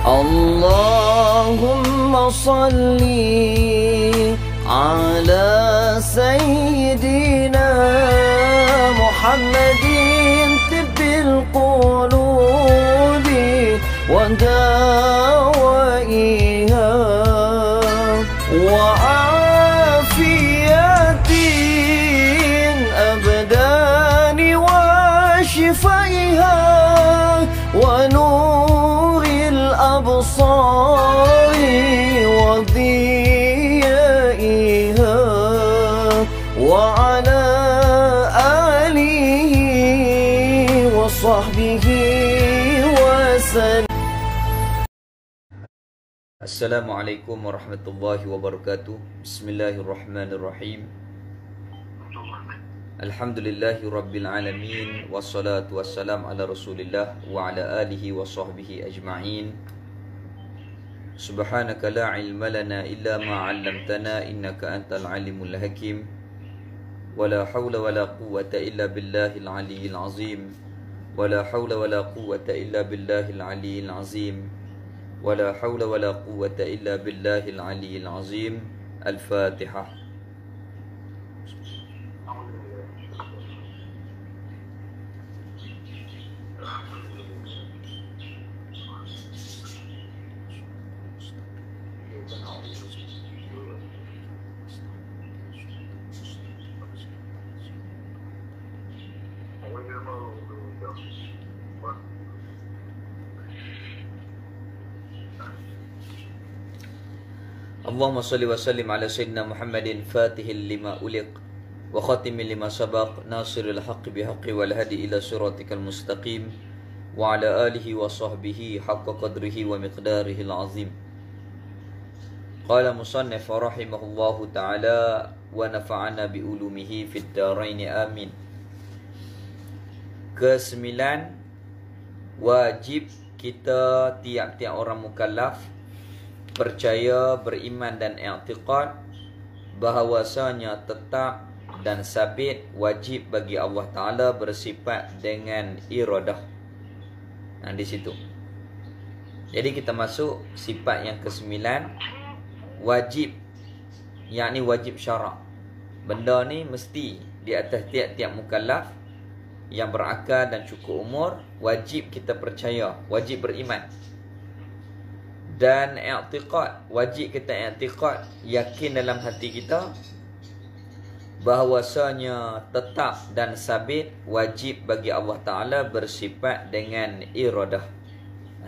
Allahumma salli ala Sayyidina Muhammadin tibbil qulubi wa dawaiha wa afiyatin abdani wa shifaiha wa nuril absari wa dhiyaiha wa ala alihi wa sahbihi wa sallam. Assalamualaikum warahmatullahi wabarakatuh. Bismillahirrahmanirrahim. Alhamdulillahi rabbil alamin. Wassalatu wassalam ala rasulillah wa ala alihi wa sahbihi ajma'in. Subhanaka la ilma lana illa ma 'allamtana innaka antal alimul hakim. Wala hawla wala quwwata illa billahil aliyyil azim. Wala hawla wala quwwata illa billahil aliyyil azim. ولا حول ولا قوة إلا بالله العلي العظيم. الفاتحة. Allahumma salli wa sallim ala sayyidina Muhammadin fatihil lima uliq wa khatimil lima sabaq nasiril haqqi bihaqqi wal hadi ila siratikal mustaqim wa ala alihi wa sahbihi haqqa qadrihi wa miqdarihil azim. Qala musannif rahimahullahu ta'ala wa nafa'ana bi ulumihi fid darain amin. Kesembilan, wajib kita tiap-tiap orang mukallaf percaya, beriman dan i'tiqad bahawasanya tetap dan sabit wajib bagi Allah Ta'ala bersifat dengan iradah. Nah, di situ. Jadi kita masuk sifat yang kesembilan, wajib, yakni wajib syarak. Benda ni mesti di atas tiap-tiap mukallaf yang berakal dan cukup umur, wajib kita percaya, wajib beriman. Dan i'tiqad, wajib kita i'tiqad, yakin dalam hati kita bahawasanya tetap dan sabit wajib bagi Allah Ta'ala bersifat dengan iradah.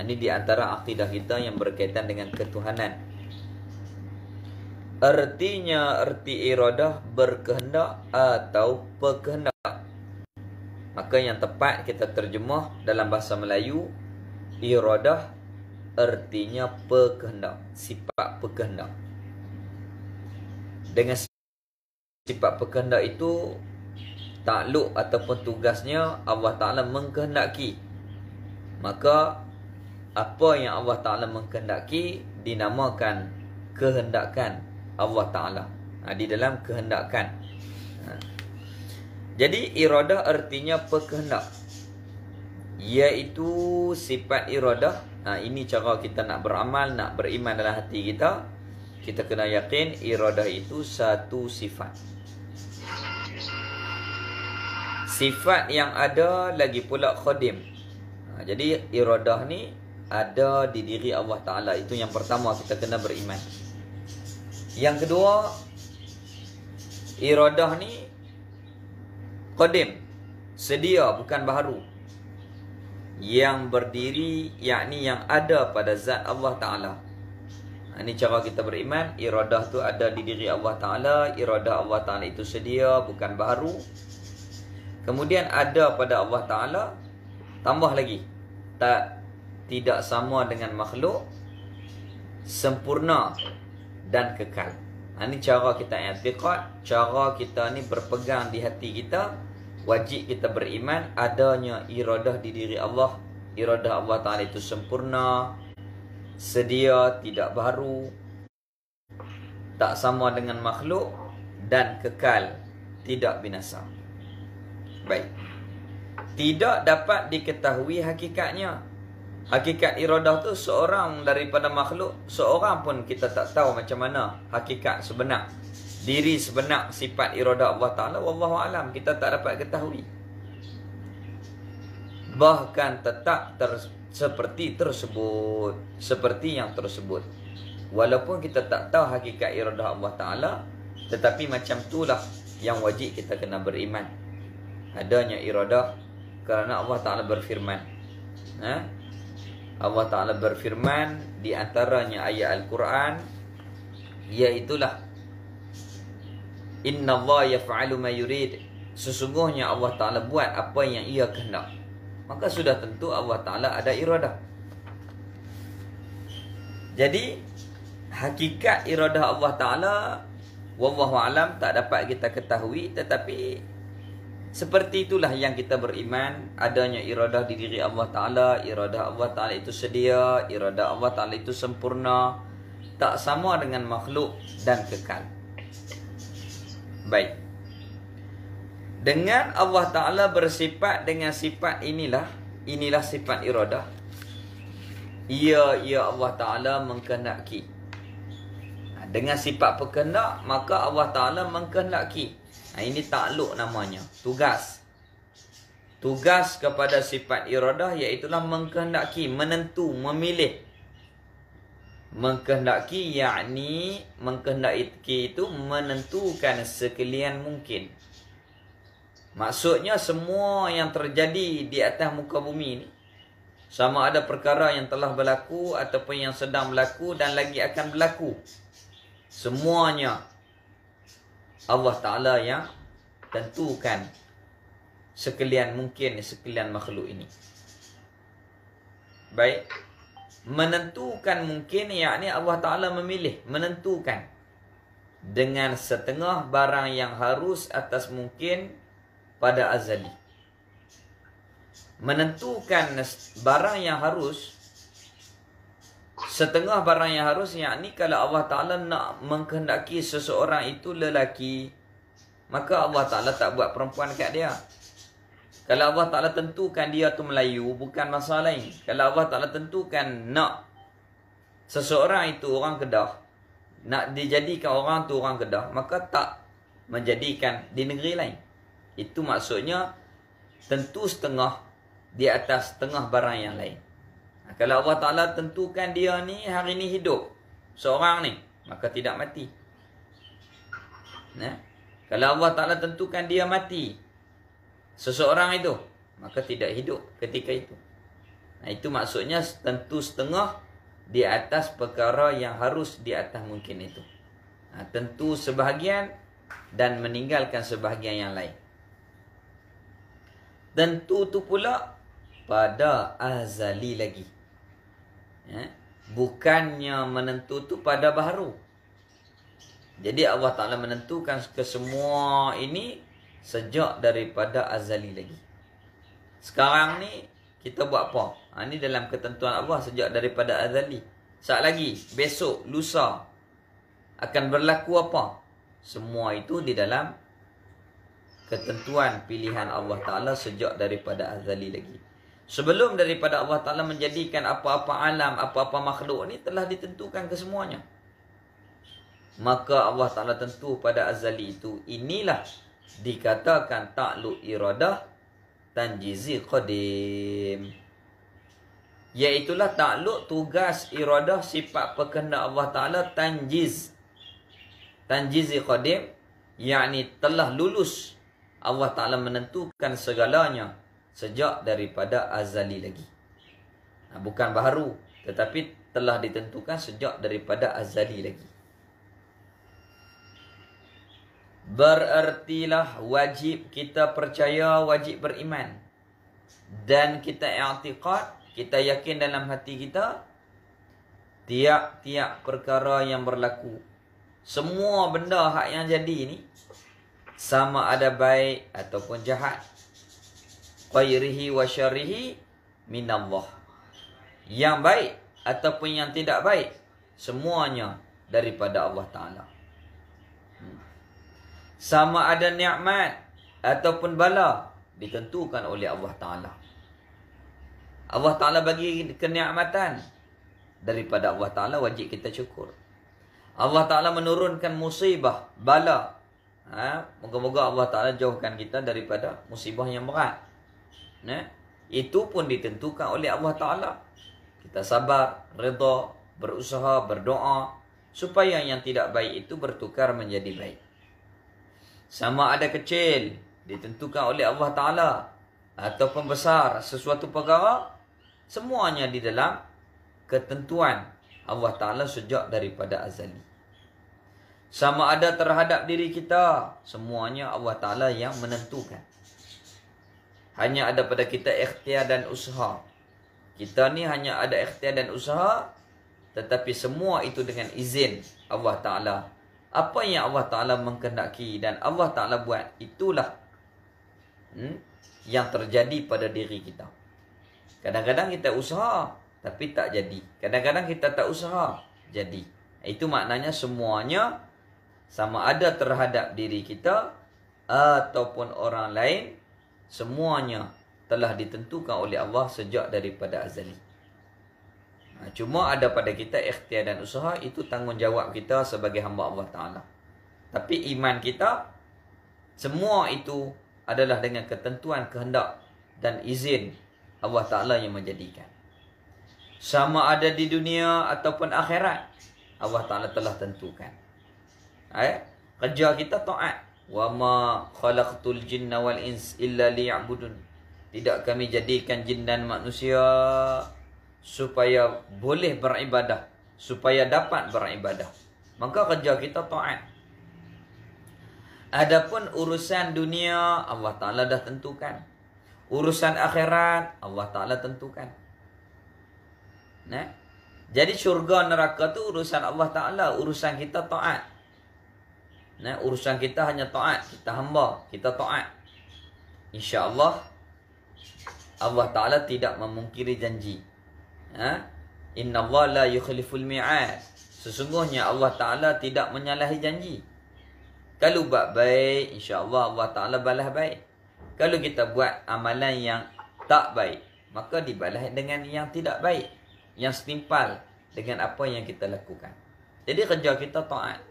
Ini di antara akidah kita yang berkaitan dengan ketuhanan. Artinya, arti iradah berkehendak atau berkehendak. Maka yang tepat kita terjemah dalam bahasa Melayu, iradah artinya berkehendak, sifat berkehendak. Dengan sifat berkehendak itu takluk ataupun tugasnya Allah Ta'ala mengkehendaki. Maka apa yang Allah Ta'ala mengkehendaki dinamakan kehendakan Allah Ta'ala. Di dalam kehendakan. Jadi iradah artinya berkehendak, iaitu sifat iradah. Ini cara kita nak beramal, nak beriman dalam hati kita. Kita kena yakin iradah itu satu sifat. Sifat yang ada lagi pula khadim. Jadi iradah ni ada di diri Allah Ta'ala. Itu yang pertama kita kena beriman. Yang kedua, iradah ni khadim, sedia, bukan baharu. Yang berdiri, yakni yang ada pada zat Allah Ta'ala. Ini cara kita beriman. Iradah tu ada di diri Allah Ta'ala. Iradah Allah Ta'ala itu sedia, bukan baharu. Kemudian ada pada Allah Ta'ala. Tambah lagi, tidak sama dengan makhluk, sempurna dan kekal. Ini cara kita i'tiqad, cara kita ni berpegang di hati kita. Wajib kita beriman adanya iradah di diri Allah. Iradah Allah Ta'ala itu sempurna, sedia, tidak baru, tak sama dengan makhluk, dan kekal, tidak binasa. Baik. Tidak dapat diketahui hakikatnya. Hakikat iradah tu seorang daripada makhluk, seorang pun kita tak tahu macam mana hakikat sebenar, diri sebenar sifat iradah Allah Ta'ala. Wallahu alam, kita tak dapat ketahui. Bahkan tetap seperti tersebut, seperti yang tersebut. Walaupun kita tak tahu hakikat iradah Allah Ta'ala, tetapi macam itulah yang wajib kita kena beriman. Adanya iradah kerana Allah Ta'ala berfirman. Allah Ta'ala berfirman di antaranya ayat Al-Quran, iaitulah Inna Allah yaf'alu ma yurid. Sesungguhnya Allah Ta'ala buat apa yang ia kehendak. Maka sudah tentu Allah Ta'ala ada iradah. Jadi hakikat iradah Allah Ta'ala wallahu alam tak dapat kita ketahui, tetapi seperti itulah yang kita beriman. Adanya iradah di diri Allah Ta'ala. Iradah Allah Ta'ala itu sedia. Iradah Allah Ta'ala itu sempurna. Tak sama dengan makhluk dan kekal. Baik. Dengan Allah Ta'ala bersifat dengan sifat inilah sifat iradah. Ya Allah Ta'ala mengkehendaki. Dengan sifat berkehendak, maka Allah Ta'ala mengkehendaki. Ini takluk namanya, tugas. Tugas kepada sifat iradah iaitulah mengkehendaki, menentu, memilih. Mengkehendaki yakni mengkehendaki itu menentukan sekalian mungkin. Maksudnya semua yang terjadi di atas muka bumi ini, sama ada perkara yang telah berlaku ataupun yang sedang berlaku dan lagi akan berlaku, semuanya Allah Ta'ala yang tentukan sekalian mungkin sekalian makhluk ini. Baik. Menentukan mungkin yakni Allah Ta'ala memilih, menentukan dengan setengah barang yang harus atas mungkin pada azali. Menentukan barang yang harus, setengah barang yang harus, yakni kalau Allah Ta'ala nak mengkehendaki seseorang itu lelaki, maka Allah Ta'ala tak buat perempuan kat dia. Kalau Allah Ta'ala tentukan dia tu Melayu, bukan masalah lain. Kalau Allah Ta'ala tentukan nak seseorang itu orang Kedah, nak dijadikan orang tu orang Kedah, maka tak menjadikan di negeri lain. Itu maksudnya tentu setengah di atas setengah barang yang lain. Kalau Allah Ta'ala tentukan dia ni hari ni hidup, seorang ni, maka tidak mati. Kalau Allah Ta'ala tentukan dia mati, seseorang itu, maka tidak hidup ketika itu. Itu maksudnya tentu setengah di atas perkara yang harus di atas mungkin itu. Tentu sebahagian dan meninggalkan sebahagian yang lain. Tentu tu pula pada azali lagi. Bukannya menentu tu pada baharu. Jadi Allah Ta'ala menentukan kesemua ini sejak daripada azali lagi. Sekarang ni kita buat apa? Ini dalam ketentuan Allah sejak daripada azali. Saat lagi, besok, lusa akan berlaku apa? Semua itu di dalam ketentuan pilihan Allah Ta'ala sejak daripada azali lagi. Sebelum daripada Allah Ta'ala menjadikan apa-apa alam, apa-apa makhluk ni telah ditentukan kesemuanya. Maka Allah Ta'ala tentu pada azali itu, inilah dikatakan takluk iradah tanjizi qadim. Iaitulah takluk tugas iradah sifat berkehendak Allah Ta'ala tanjizi qadim, yakni telah lulus. Allah Ta'ala menentukan segalanya sejak daripada azali lagi. Bukan baharu, tetapi telah ditentukan sejak daripada azali lagi. Berertilah wajib kita percaya, wajib beriman. Dan kita i'tiqad, kita yakin dalam hati kita, tiap-tiap perkara yang berlaku, semua benda hak yang jadi ni, sama ada baik ataupun jahat, khairihi wa syarihi minallah. Yang baik ataupun yang tidak baik, semuanya daripada Allah Ta'ala. Sama ada nikmat ataupun bala, ditentukan oleh Allah Ta'ala. Allah Ta'ala bagi kenikmatan, daripada Allah Ta'ala wajib kita syukur. Allah Ta'ala menurunkan musibah, bala. Moga-moga Allah Ta'ala jauhkan kita daripada musibah yang berat. Itu pun ditentukan oleh Allah Ta'ala. Kita sabar, redha, berusaha, berdoa, supaya yang tidak baik itu bertukar menjadi baik. Sama ada kecil, ditentukan oleh Allah Ta'ala, ataupun besar, sesuatu perkara, semuanya di dalam ketentuan Allah Ta'ala sejak daripada azali. Sama ada terhadap diri kita, semuanya Allah Ta'ala yang menentukan. Hanya ada pada kita ikhtiar dan usaha. Kita ni hanya ada ikhtiar dan usaha, tetapi semua itu dengan izin Allah Ta'ala. Apa yang Allah Ta'ala mengkehendaki dan Allah Ta'ala buat, itulah yang terjadi pada diri kita. Kadang-kadang kita usaha, tapi tak jadi. Kadang-kadang kita tak usaha, jadi. Itu maknanya semuanya, sama ada terhadap diri kita ataupun orang lain, semuanya telah ditentukan oleh Allah sejak daripada azali. Cuma ada pada kita ikhtiar dan usaha, itu tanggungjawab kita sebagai hamba Allah Ta'ala. Tapi iman kita, semua itu adalah dengan ketentuan, kehendak dan izin Allah Ta'ala yang menjadikan. Sama ada di dunia ataupun akhirat, Allah Ta'ala telah tentukan. Kerja kita taat. Wa ma khalaqtul jinna wal ins illa liya'budun. Tidak kami jadikan jin dan manusia supaya boleh beribadah, supaya dapat beribadah. Maka kerja kita taat. Adapun urusan dunia, Allah Ta'ala dah tentukan. Urusan akhirat, Allah Ta'ala tentukan. Jadi syurga neraka tu urusan Allah Ta'ala, urusan kita taat. Urusan kita hanya taat, kita hamba, kita taat. InsyaAllah Allah Ta'ala tidak memungkiri janji. Inna Allah la yukhliful mi'ad. Sesungguhnya Allah Ta'ala tidak menyalahi janji. Kalau buat baik, insyaAllah Allah Ta'ala balas baik. Kalau kita buat amalan yang tak baik, maka dibalas dengan yang tidak baik, yang setimpal dengan apa yang kita lakukan. Jadi kerja kita taat.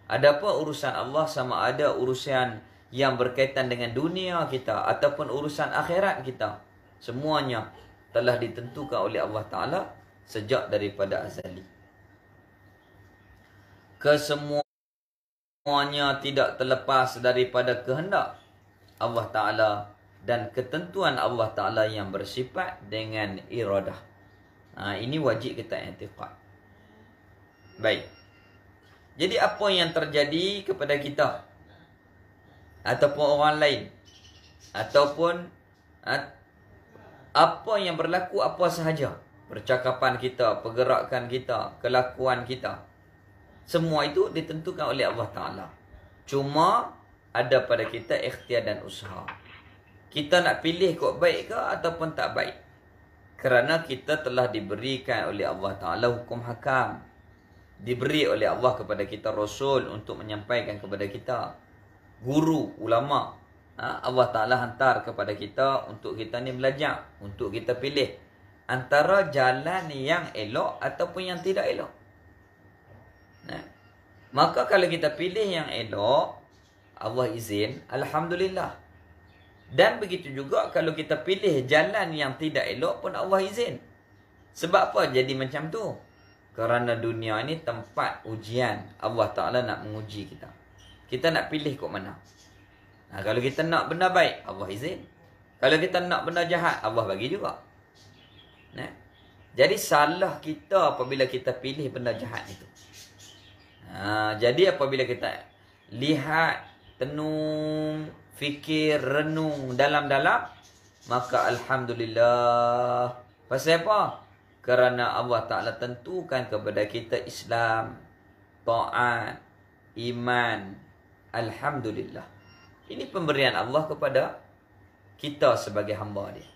Adapun urusan Allah, sama ada urusan yang berkaitan dengan dunia kita ataupun urusan akhirat kita, semuanya telah ditentukan oleh Allah Ta'ala sejak daripada azali. Kesemuanya tidak terlepas daripada kehendak Allah Ta'ala dan ketentuan Allah Ta'ala yang bersifat dengan iradah. Ini wajib kita i'tiqad. Baik. Jadi apa yang terjadi kepada kita ataupun orang lain, ataupun apa yang berlaku apa sahaja, percakapan kita, pergerakan kita, kelakuan kita, semua itu ditentukan oleh Allah Ta'ala. Cuma ada pada kita ikhtiar dan usaha. Kita nak pilih kok baik ke ataupun tak baik. Kerana kita telah diberikan oleh Allah Ta'ala hukum hakam. Diberi oleh Allah kepada kita Rasul untuk menyampaikan kepada kita. Guru, ulama. Allah Ta'ala hantar kepada kita untuk kita ni belajar. Untuk kita pilih antara jalan yang elok ataupun yang tidak elok. Maka kalau kita pilih yang elok, Allah izin, Alhamdulillah. Dan begitu juga kalau kita pilih jalan yang tidak elok pun Allah izin. Sebab apa jadi macam tu? Kerana dunia ni tempat ujian. Allah Ta'ala nak menguji kita. Kita nak pilih kok mana. Kalau kita nak benda baik, Allah izin. Kalau kita nak benda jahat, Allah bagi juga. Jadi salah kita apabila kita pilih benda jahat itu. Jadi apabila kita lihat, tenung, fikir, renung dalam-dalam, maka Alhamdulillah. Pasal apa? Kerana Allah Ta'ala tentukan kepada kita Islam, ta'at, iman. Alhamdulillah. Ini pemberian Allah kepada kita sebagai hamba dia.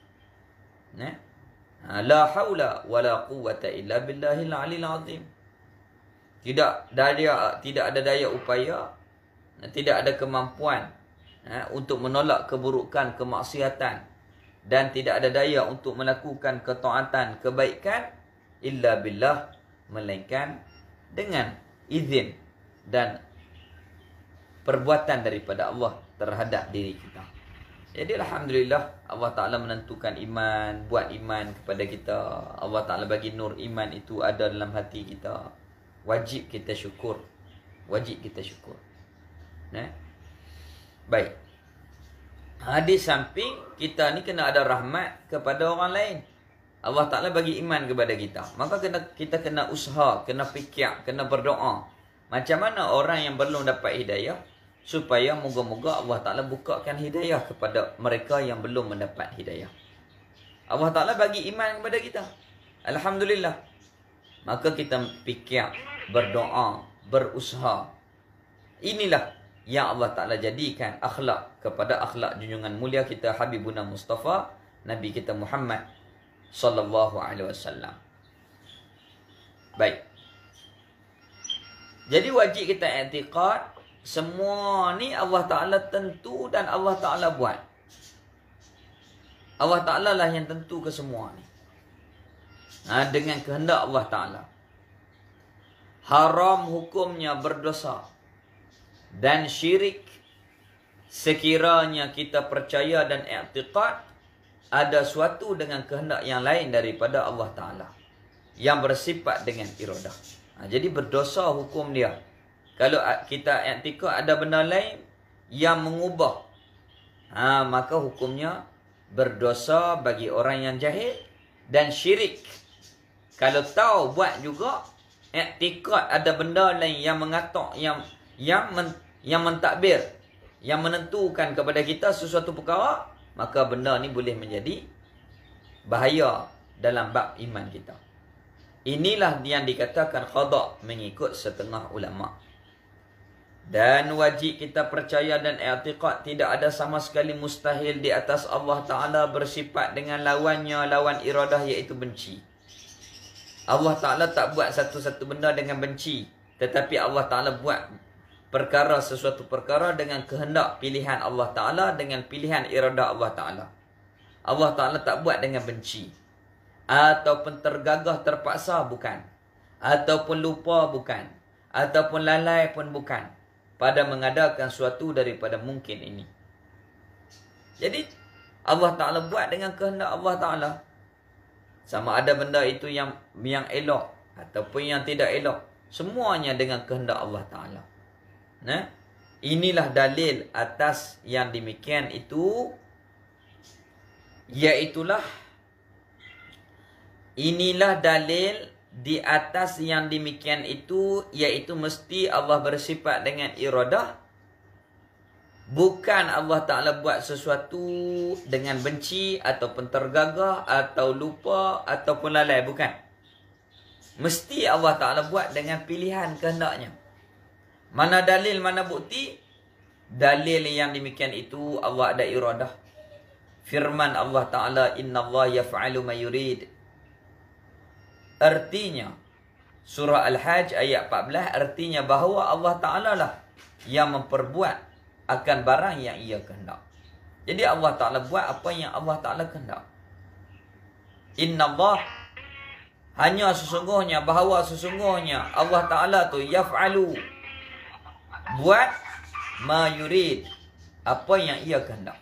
La haula wa la quwwata illa billahil alil azim. Tidak ada daya upaya, tidak ada kemampuan untuk menolak keburukan, kemaksiatan dan tidak ada daya untuk melakukan ketaatan, kebaikan illa billah, melainkan dengan izin dan perbuatan daripada Allah terhadap diri kita. Jadi alhamdulillah Allah Ta'ala menentukan iman, buat iman kepada kita. Allah Ta'ala bagi nur iman itu ada dalam hati kita. Wajib kita syukur. Wajib kita syukur. Nah. Baik. Di samping kita ni kena ada rahmat kepada orang lain. Allah Ta'ala bagi iman kepada kita. Maka kita kena usaha, kena fikir, kena berdoa. Macam mana orang yang belum dapat hidayah, supaya moga-moga Allah Ta'ala bukakan hidayah kepada mereka yang belum mendapat hidayah. Allah Ta'ala bagi iman kepada kita. Alhamdulillah. Maka kita fikir, berdoa, berusaha. Inilah yang Allah Ta'ala jadikan akhlak kepada akhlak junjungan mulia kita Habibuna Mustafa, Nabi kita Muhammad sallallahu alaihi wasallam. Baik. Jadi wajib kita i'tiqad semua ni Allah Ta'ala tentu dan Allah Ta'ala buat. Allah Ta'ala lah yang tentu ke semua ni. Dengan kehendak Allah Ta'ala. Haram hukumnya berdosa dan syirik sekiranya kita percaya dan i'tiqad ada suatu dengan kehendak yang lain daripada Allah Ta'ala yang bersifat dengan iradah. Jadi berdosa hukum dia. Kalau kita i'tiqad ada benda lain yang mengubah, maka hukumnya berdosa bagi orang yang jahil dan syirik. Kalau tahu buat juga, i'tiqad ada benda lain yang mengatok, yang mentadbir, yang menentukan kepada kita sesuatu perkara, maka benda ni boleh menjadi bahaya dalam bab iman kita. Inilah yang dikatakan qada mengikut setengah ulama. Dan wajib kita percaya dan i'tiqad tidak ada sama sekali mustahil di atas Allah Ta'ala bersifat dengan lawannya, lawan iradah iaitu benci. Allah Ta'ala tak buat satu-satu benda dengan benci, tetapi Allah Ta'ala buat sesuatu perkara dengan kehendak pilihan Allah Ta'ala, dengan pilihan iradah Allah Ta'ala. Allah Ta'ala tak buat dengan benci, ataupun tergagah terpaksa, bukan. Ataupun lupa, bukan. Ataupun lalai pun bukan, pada mengadakan suatu daripada mungkin ini. Jadi Allah Ta'ala buat dengan kehendak Allah Ta'ala. Sama ada benda itu yang elok ataupun yang tidak elok, semuanya dengan kehendak Allah Ta'ala. Inilah dalil atas yang demikian itu, inilah dalil di atas yang demikian itu, iaitu mesti Allah bersifat dengan iradah. Bukan Allah Ta'ala buat sesuatu dengan benci, ataupun tergagah, atau lupa, ataupun lalai. Bukan. Mesti Allah Ta'ala buat dengan pilihan kehendaknya. Mana dalil, mana bukti? Dalil yang demikian itu Allah ada iradah. Firman Allah Ta'ala, Inna Allah yaf'alu ma yurid. Artinya, surah Al-Hajj ayat 14, artinya bahawa Allah Ta'ala lah yang memperbuat akan barang yang ia kehendak. Jadi Allah Ta'ala buat apa yang Allah Ta'ala kehendak. Inna Allah, hanya sesungguhnya, bahawa sesungguhnya Allah Ta'ala tu yaf'alu, buat ma yurid, apa yang ia kehendak.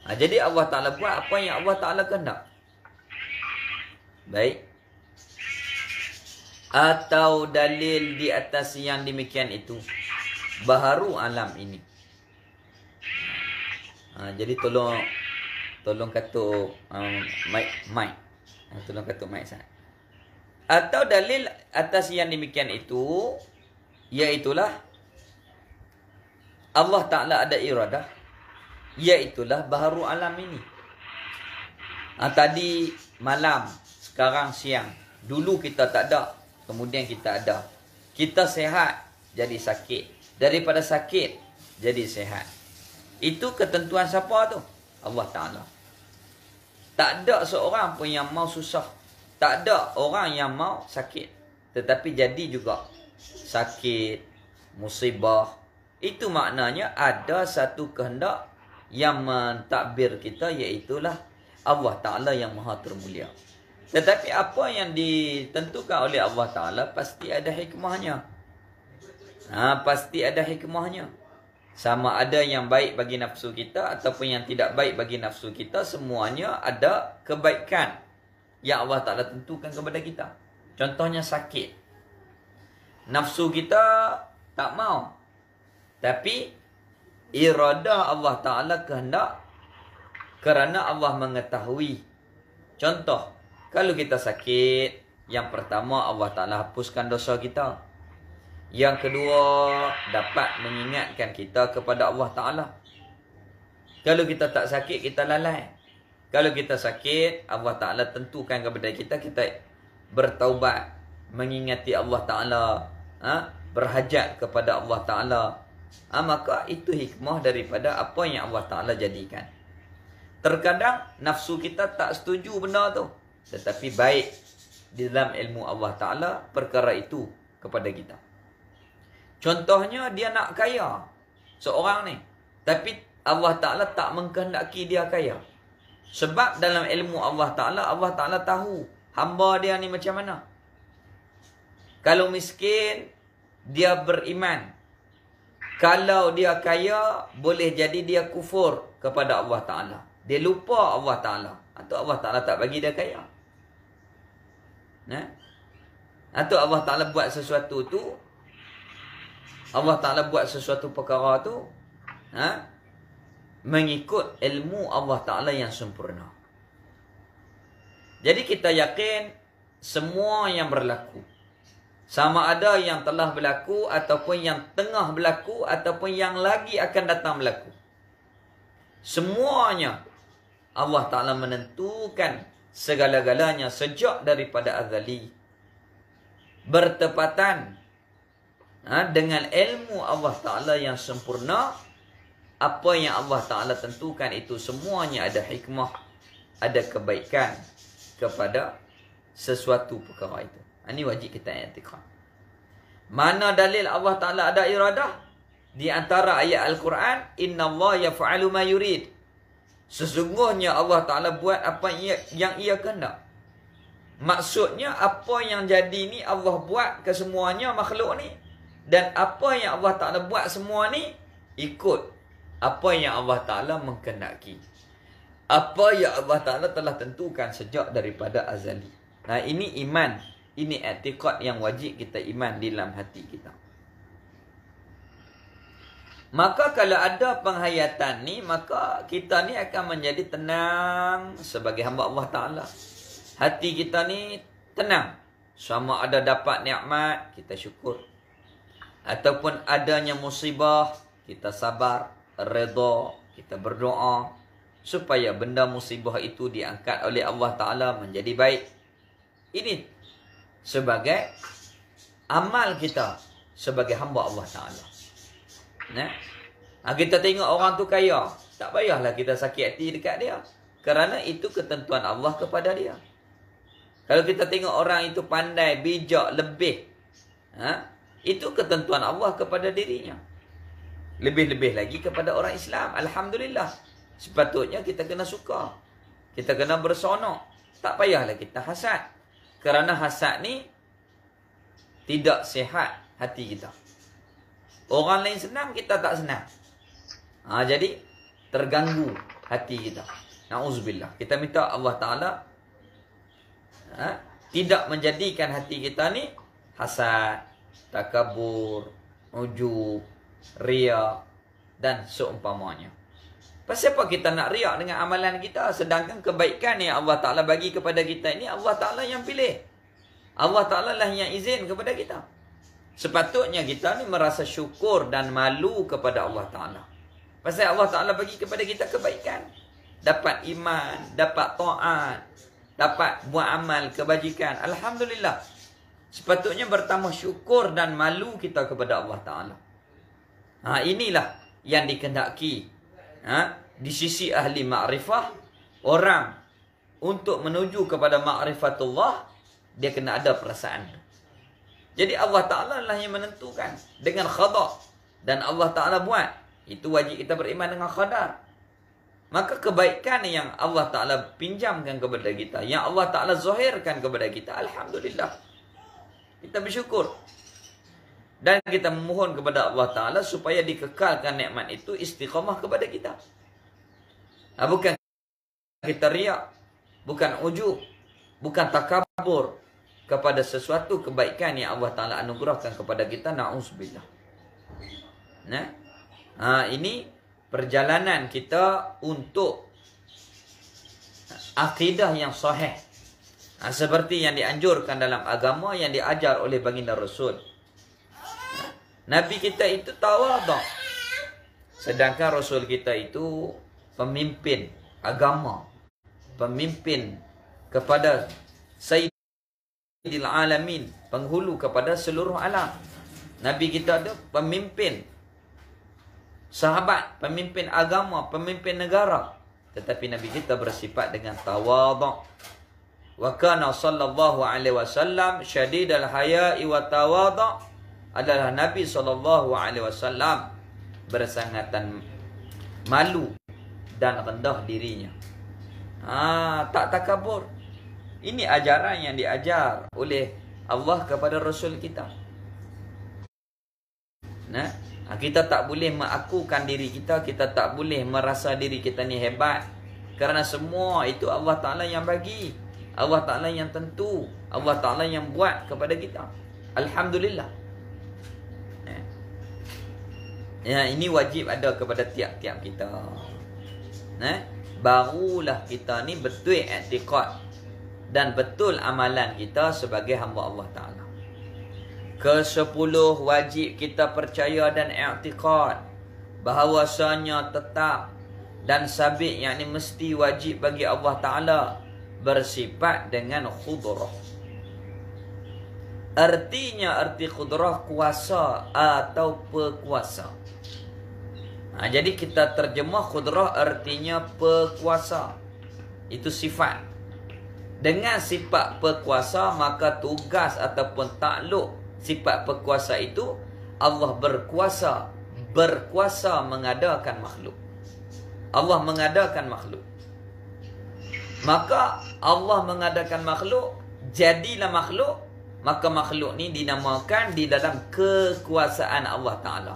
Jadi Allah Ta'ala buat apa yang Allah Ta'ala kehendak. Baik. Atau dalil di atas yang demikian itu, baharu alam ini. Jadi tolong katuk mic. Tolong katuk mic saya. Atau dalil atas yang demikian itu, iaitulah Allah Ta'ala ada iradah, iaitulah baharu alam ini. Tadi malam, sekarang siang. Dulu kita tak ada, kemudian kita ada. Kita sehat, jadi sakit. Daripada sakit, jadi sehat. Itu ketentuan siapa tu? Allah Ta'ala. Tak ada seorang pun yang mau susah. Tak ada orang yang mau sakit. Tetapi jadi juga sakit, musibah. Itu maknanya ada satu kehendak yang mentadbir kita, iaitulah Allah Ta'ala yang maha termulia. Tetapi apa yang ditentukan oleh Allah Ta'ala pasti ada hikmahnya. Pasti ada hikmahnya. Sama ada yang baik bagi nafsu kita ataupun yang tidak baik bagi nafsu kita, semuanya ada kebaikan yang Allah Ta'ala tentukan kepada kita. Contohnya sakit. Nafsu kita tak mau. Tapi iradah Allah Ta'ala kehendak kerana Allah mengetahui. Contoh, kalau kita sakit, yang pertama Allah Ta'ala hapuskan dosa kita. Yang kedua, dapat mengingatkan kita kepada Allah Ta'ala. Kalau kita tak sakit, kita lalai. Kalau kita sakit, Allah Ta'ala tentukan kepada kita, kita bertaubat, mengingati Allah Ta'ala, berhajat kepada Allah Ta'ala. Maka itu hikmah daripada apa yang Allah Ta'ala jadikan. Terkadang nafsu kita tak setuju benda tu, tetapi baik di dalam ilmu Allah Ta'ala perkara itu kepada kita. Contohnya dia nak kaya seorang ni, tapi Allah Ta'ala tak mengkehendaki dia kaya. Sebab dalam ilmu Allah Ta'ala tahu hamba dia ni macam mana. Kalau miskin, dia beriman. Kalau dia kaya, boleh jadi dia kufur kepada Allah Ta'ala. Dia lupa Allah Ta'ala. Atau Allah Ta'ala tak bagi dia kaya. Atau Allah Ta'ala buat sesuatu tu, Allah Ta'ala buat sesuatu perkara tu mengikut ilmu Allah Ta'ala yang sempurna. Jadi kita yakin semua yang berlaku, sama ada yang telah berlaku ataupun yang tengah berlaku ataupun yang lagi akan datang berlaku, semuanya Allah Ta'ala menentukan segala-galanya sejak daripada azali, bertepatan dengan ilmu Allah Ta'ala yang sempurna. Apa yang Allah Ta'ala tentukan itu semuanya ada hikmah, ada kebaikan kepada sesuatu perkara itu. Ini wajib kita i'tiqad. Mana dalil Allah Ta'ala ada iradah? Di antara ayat Al-Quran, Inna Allah yaf'alu ma yurid. Sesungguhnya Allah Ta'ala buat apa yang ia kehendak. Maksudnya apa yang jadi ni Allah buat ke semuanya makhluk ni. Dan apa yang Allah Ta'ala buat semua ni ikut apa yang Allah Ta'ala mengkehendaki. Apa yang Allah Ta'ala telah tentukan sejak daripada azali. Nah, ini iman. Ini i'tiqad yang wajib kita iman di dalam hati kita. Maka kalau ada penghayatan ni, maka kita ni akan menjadi tenang sebagai hamba Allah Ta'ala. Hati kita ni tenang. Sama ada dapat nikmat, kita syukur. Ataupun adanya musibah, kita sabar, redha, kita berdoa supaya benda musibah itu diangkat oleh Allah Ta'ala menjadi baik. Ini sebagai amal kita sebagai hamba Allah Ta'ala. Kita tengok orang tu kaya, tak payahlah kita sakit hati dekat dia, kerana itu ketentuan Allah kepada dia. Kalau kita tengok orang itu pandai, bijak, lebih, itu ketentuan Allah kepada dirinya. Lebih-lebih lagi kepada orang Islam. Alhamdulillah. Sepatutnya kita kena suka. Kita kena bersonok. Tak payahlah kita hasad. Kerana hasad ni tidak sihat hati kita. Orang lain senang, kita tak senang. Jadi terganggu hati kita. Na'udzubillah. Kita minta Allah Ta'ala tidak menjadikan hati kita ni hasad, takabur, ujub, riak dan seumpamanya. Pasal apa kita nak riak dengan amalan kita, sedangkan kebaikan yang Allah Ta'ala bagi kepada kita ini Allah Ta'ala yang pilih. Allah Ta'ala lah yang izin kepada kita. Sepatutnya kita ni merasa syukur dan malu kepada Allah Ta'ala. Pasal Allah Ta'ala bagi kepada kita kebaikan. Dapat iman, dapat taat, dapat buat amal kebajikan. Alhamdulillah. Sepatutnya bertambah syukur dan malu kita kepada Allah Ta'ala. Inilah yang dikehendaki di sisi ahli ma'rifah. Orang untuk menuju kepada ma'rifatullah, dia kena ada perasaan. Jadi Allah Ta'ala lah yang menentukan dengan qada. Dan Allah Ta'ala buat. Itu wajib kita beriman dengan qadar. Maka kebaikan yang Allah Ta'ala pinjamkan kepada kita, yang Allah Ta'ala zahirkan kepada kita, alhamdulillah, kita bersyukur. Dan kita memohon kepada Allah Ta'ala supaya dikekalkan nikmat itu istiqamah kepada kita. Bukan kita riak, bukan ujub, bukan takabur kepada sesuatu kebaikan yang Allah Ta'ala anugerahkan kepada kita. Na'udzubillah. Ini perjalanan kita untuk akidah yang sahih. Seperti yang dianjurkan dalam agama, yang diajar oleh baginda Rasul. Nabi kita itu tawadhu. Sedangkan Rasul kita itu pemimpin agama. Pemimpin kepada Sayyidil Alamin. Penghulu kepada seluruh alam. Nabi kita itu pemimpin sahabat, pemimpin agama, pemimpin negara. Tetapi Nabi kita bersifat dengan tawadhu. Wa kana sallallahu alaihi wasallam syadidal haya'i wa tawadhu. Adalah Nabi SAW bersangatan malu dan rendah dirinya. Tak takabur. Ini ajaran yang diajar oleh Allah kepada Rasul kita. Kita tak boleh mengakukan diri kita, kita tak boleh merasa diri kita ni hebat. Kerana semua itu Allah Ta'ala yang bagi, Allah Ta'ala yang tentu, Allah Ta'ala yang buat kepada kita. Alhamdulillah. Ini wajib ada kepada tiap-tiap kita. Barulah kita ni betul i'tiqad dan betul amalan kita sebagai hamba Allah Ta'ala. Ke-10 wajib kita percaya dan i'tiqad bahawasanya tetap dan sabit, yakni mesti wajib bagi Allah Ta'ala bersifat dengan khudrah. Artinya arti khudrah kuasa atau pekuasa. Jadi kita terjemah khudrah artinya pekuasa. Itu sifat. Dengan sifat pekuasa, maka tugas ataupun takluk sifat pekuasa itu, Allah berkuasa. Berkuasa mengadakan makhluk. Allah mengadakan makhluk. Maka Allah mengadakan makhluk, jadilah makhluk. Maka makhluk ni dinamakan di dalam kekuasaan Allah Ta'ala.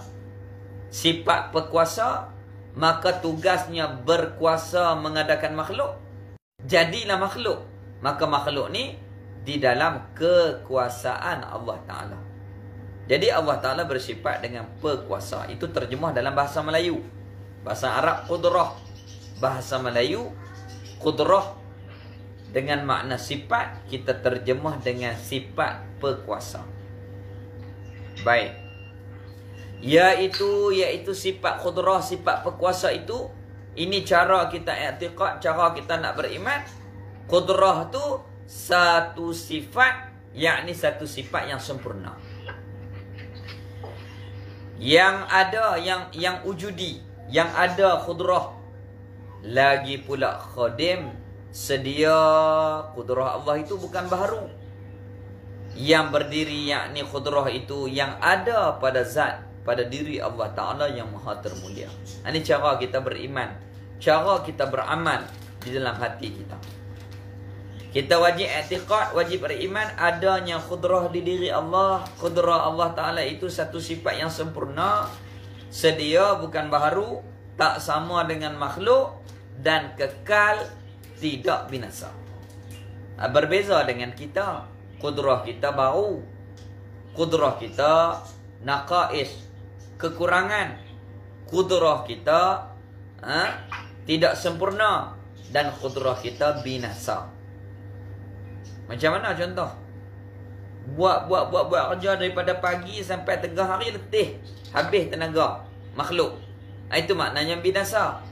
Sifat berkuasa, maka tugasnya berkuasa mengadakan makhluk. Jadilah makhluk. Maka makhluk ni di dalam kekuasaan Allah Ta'ala. Jadi Allah Ta'ala bersifat dengan berkuasa. Itu terjemah dalam bahasa Melayu. Bahasa Arab qudrah. Bahasa Melayu qudrah. Dengan makna sifat, kita terjemah dengan sifat berkuasa. Baik. Iaitu sifat khudrah, sifat berkuasa itu. Ini cara kita i'tiqad, cara kita nak beriman. Khudrah tu satu sifat, yakni satu sifat yang sempurna. Yang ada, yang wujudi, yang ada khudrah. Lagi pula khadim, sedia khudrah Allah itu bukan baharu. Yang berdiri, yakni khudrah itu yang ada pada zat, pada diri Allah Ta'ala yang maha termulia. Ini cara kita beriman, cara kita beramal di dalam hati kita. Kita wajib i'tiqad, wajib beriman adanya khudrah di diri Allah. Khudrah Allah Ta'ala itu satu sifat yang sempurna, sedia bukan baharu, tak sama dengan makhluk, dan kekal, tidak binasa. Berbeza dengan kita. Khudrah kita baru, khudrah kita naqais, kekurangan. Khudrah kita tidak sempurna, dan khudrah kita binasa. Macam mana contoh? Buat kerja daripada pagi sampai tengah hari, letih, habis tenaga makhluk. Itu maknanya binasa.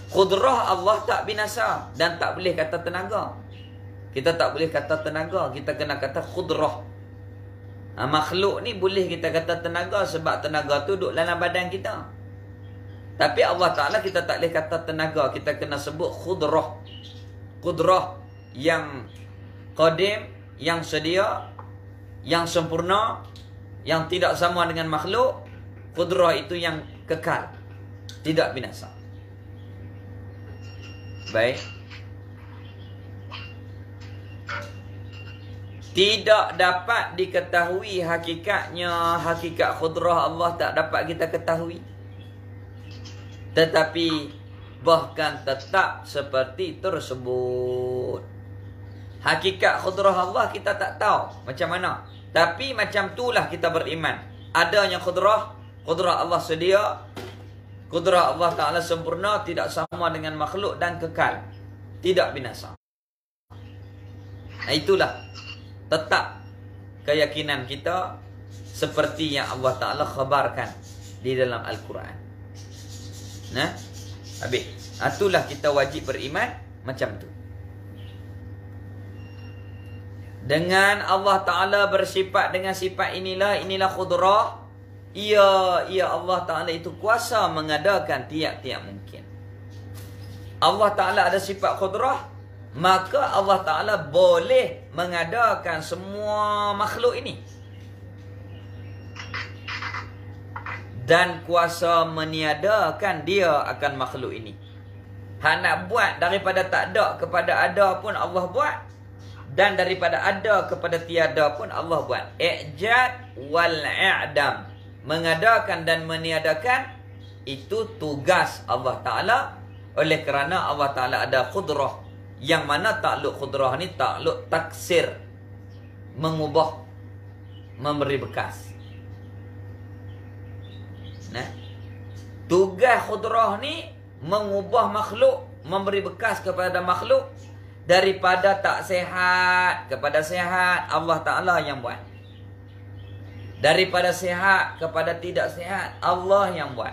Khudrah Allah tak binasa, dan tak boleh kata tenaga. Kita tak boleh kata tenaga, kita kena kata khudrah. Makhluk ni boleh kita kata tenaga, sebab tenaga tu duduk dalam badan kita. Tapi Allah Ta'ala kita tak boleh kata tenaga, kita kena sebut khudrah. Khudrah yang qadim, yang sedia, yang sempurna, yang tidak sama dengan makhluk. Khudrah itu yang kekal, tidak binasa. Baik. Tidak dapat diketahui hakikatnya, hakikat qudrah Allah tak dapat kita ketahui. Tetapi bahkan tetap seperti tersebut. Hakikat qudrah Allah kita tak tahu macam mana. Tapi macam itulah kita beriman. Adanya qudrah Allah sedia. Qudrah Allah Ta'ala sempurna, tidak sama dengan makhluk dan kekal. Tidak binasa. Nah, itulah tetap keyakinan kita seperti yang Allah Ta'ala khabarkan di dalam Al-Quran. Nah, habis. Itulah kita wajib beriman macam tu. Dengan Allah Ta'ala bersifat dengan sifat inilah qudrah. Ya Allah Ta'ala itu kuasa mengadakan tiap-tiap mungkin. Allah Ta'ala ada sifat qudrah, maka Allah Ta'ala boleh mengadakan semua makhluk ini. Dan kuasa meniadakan dia akan makhluk ini. Hak nak buat daripada tak ada kepada ada pun Allah buat. Dan daripada ada kepada tiada pun Allah buat. I'jad wal i'dam. Mengadakan dan meniadakan itu tugas Allah Ta'ala. Oleh kerana Allah Ta'ala ada qudrah. Yang mana takluk qudrah ni takluk taksir. Mengubah. Memberi bekas. Nah, tugas qudrah ni mengubah makhluk. Memberi bekas kepada makhluk. Daripada tak sehat kepada sehat, Allah Ta'ala yang buat. Daripada sehat kepada tidak sehat, Allah yang buat.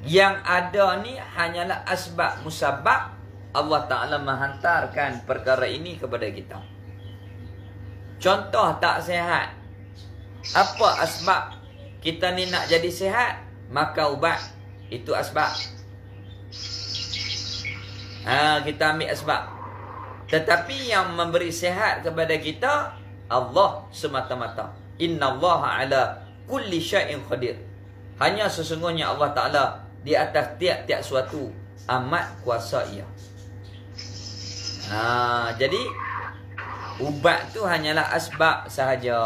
Yang ada ni hanyalah asbab musabab. Allah Ta'ala menghantarkan perkara ini kepada kita. Contoh tak sehat. Apa asbab kita ni nak jadi sehat? Maka ubat. Itu asbab. Kita ambil asbab. Tetapi yang memberi sehat kepada kita Allah semata-mata. Innallaha ala kulli syai'in qadir. Hanya sesungguhnya Allah Ta'ala di atas tiap-tiap suatu amat kuasa ia. Jadi ubat tu hanyalah asbab sahaja,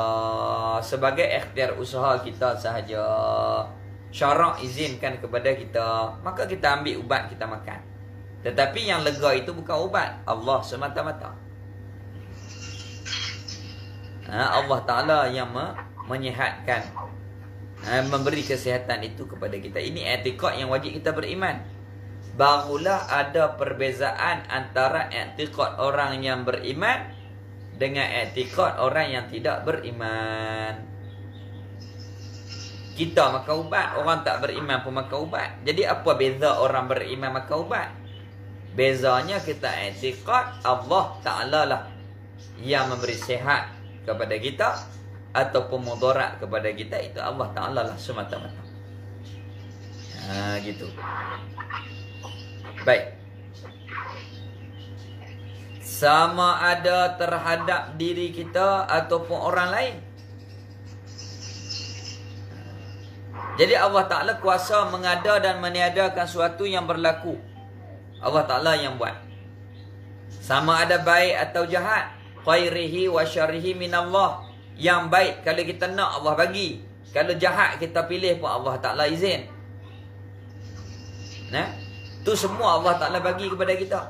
sebagai ikhtiar usaha kita sahaja. Syarak izinkan kepada kita, maka kita ambil ubat kita makan. Tetapi yang lega itu bukan ubat, Allah semata-mata. Allah Ta'ala yang menyihatkan, memberi kesihatan itu kepada kita. Ini i'tiqad yang wajib kita beriman. Barulah ada perbezaan antara i'tiqad orang yang beriman dengan i'tiqad orang yang tidak beriman. Kita makan ubat, orang tak beriman pun makan ubat. Jadi apa beza orang beriman makan ubat? Bezanya kita i'tiqad Allah Ta'ala lah yang memberi sihat kepada kita ataupun mudarat kepada kita, itu Allah Ta'ala lah semata-mata. Gitu. Baik. Sama ada terhadap diri kita ataupun orang lain. Jadi Allah Ta'ala kuasa mengada dan meniadakan sesuatu yang berlaku. Allah Ta'ala yang buat. Sama ada baik atau jahat. Khairihi wa syarihi minallah. Yang baik kalau kita nak Allah bagi. Kalau jahat kita pilih pun Allah Ta'ala izin. Nah, tu semua Allah Ta'ala bagi kepada kita.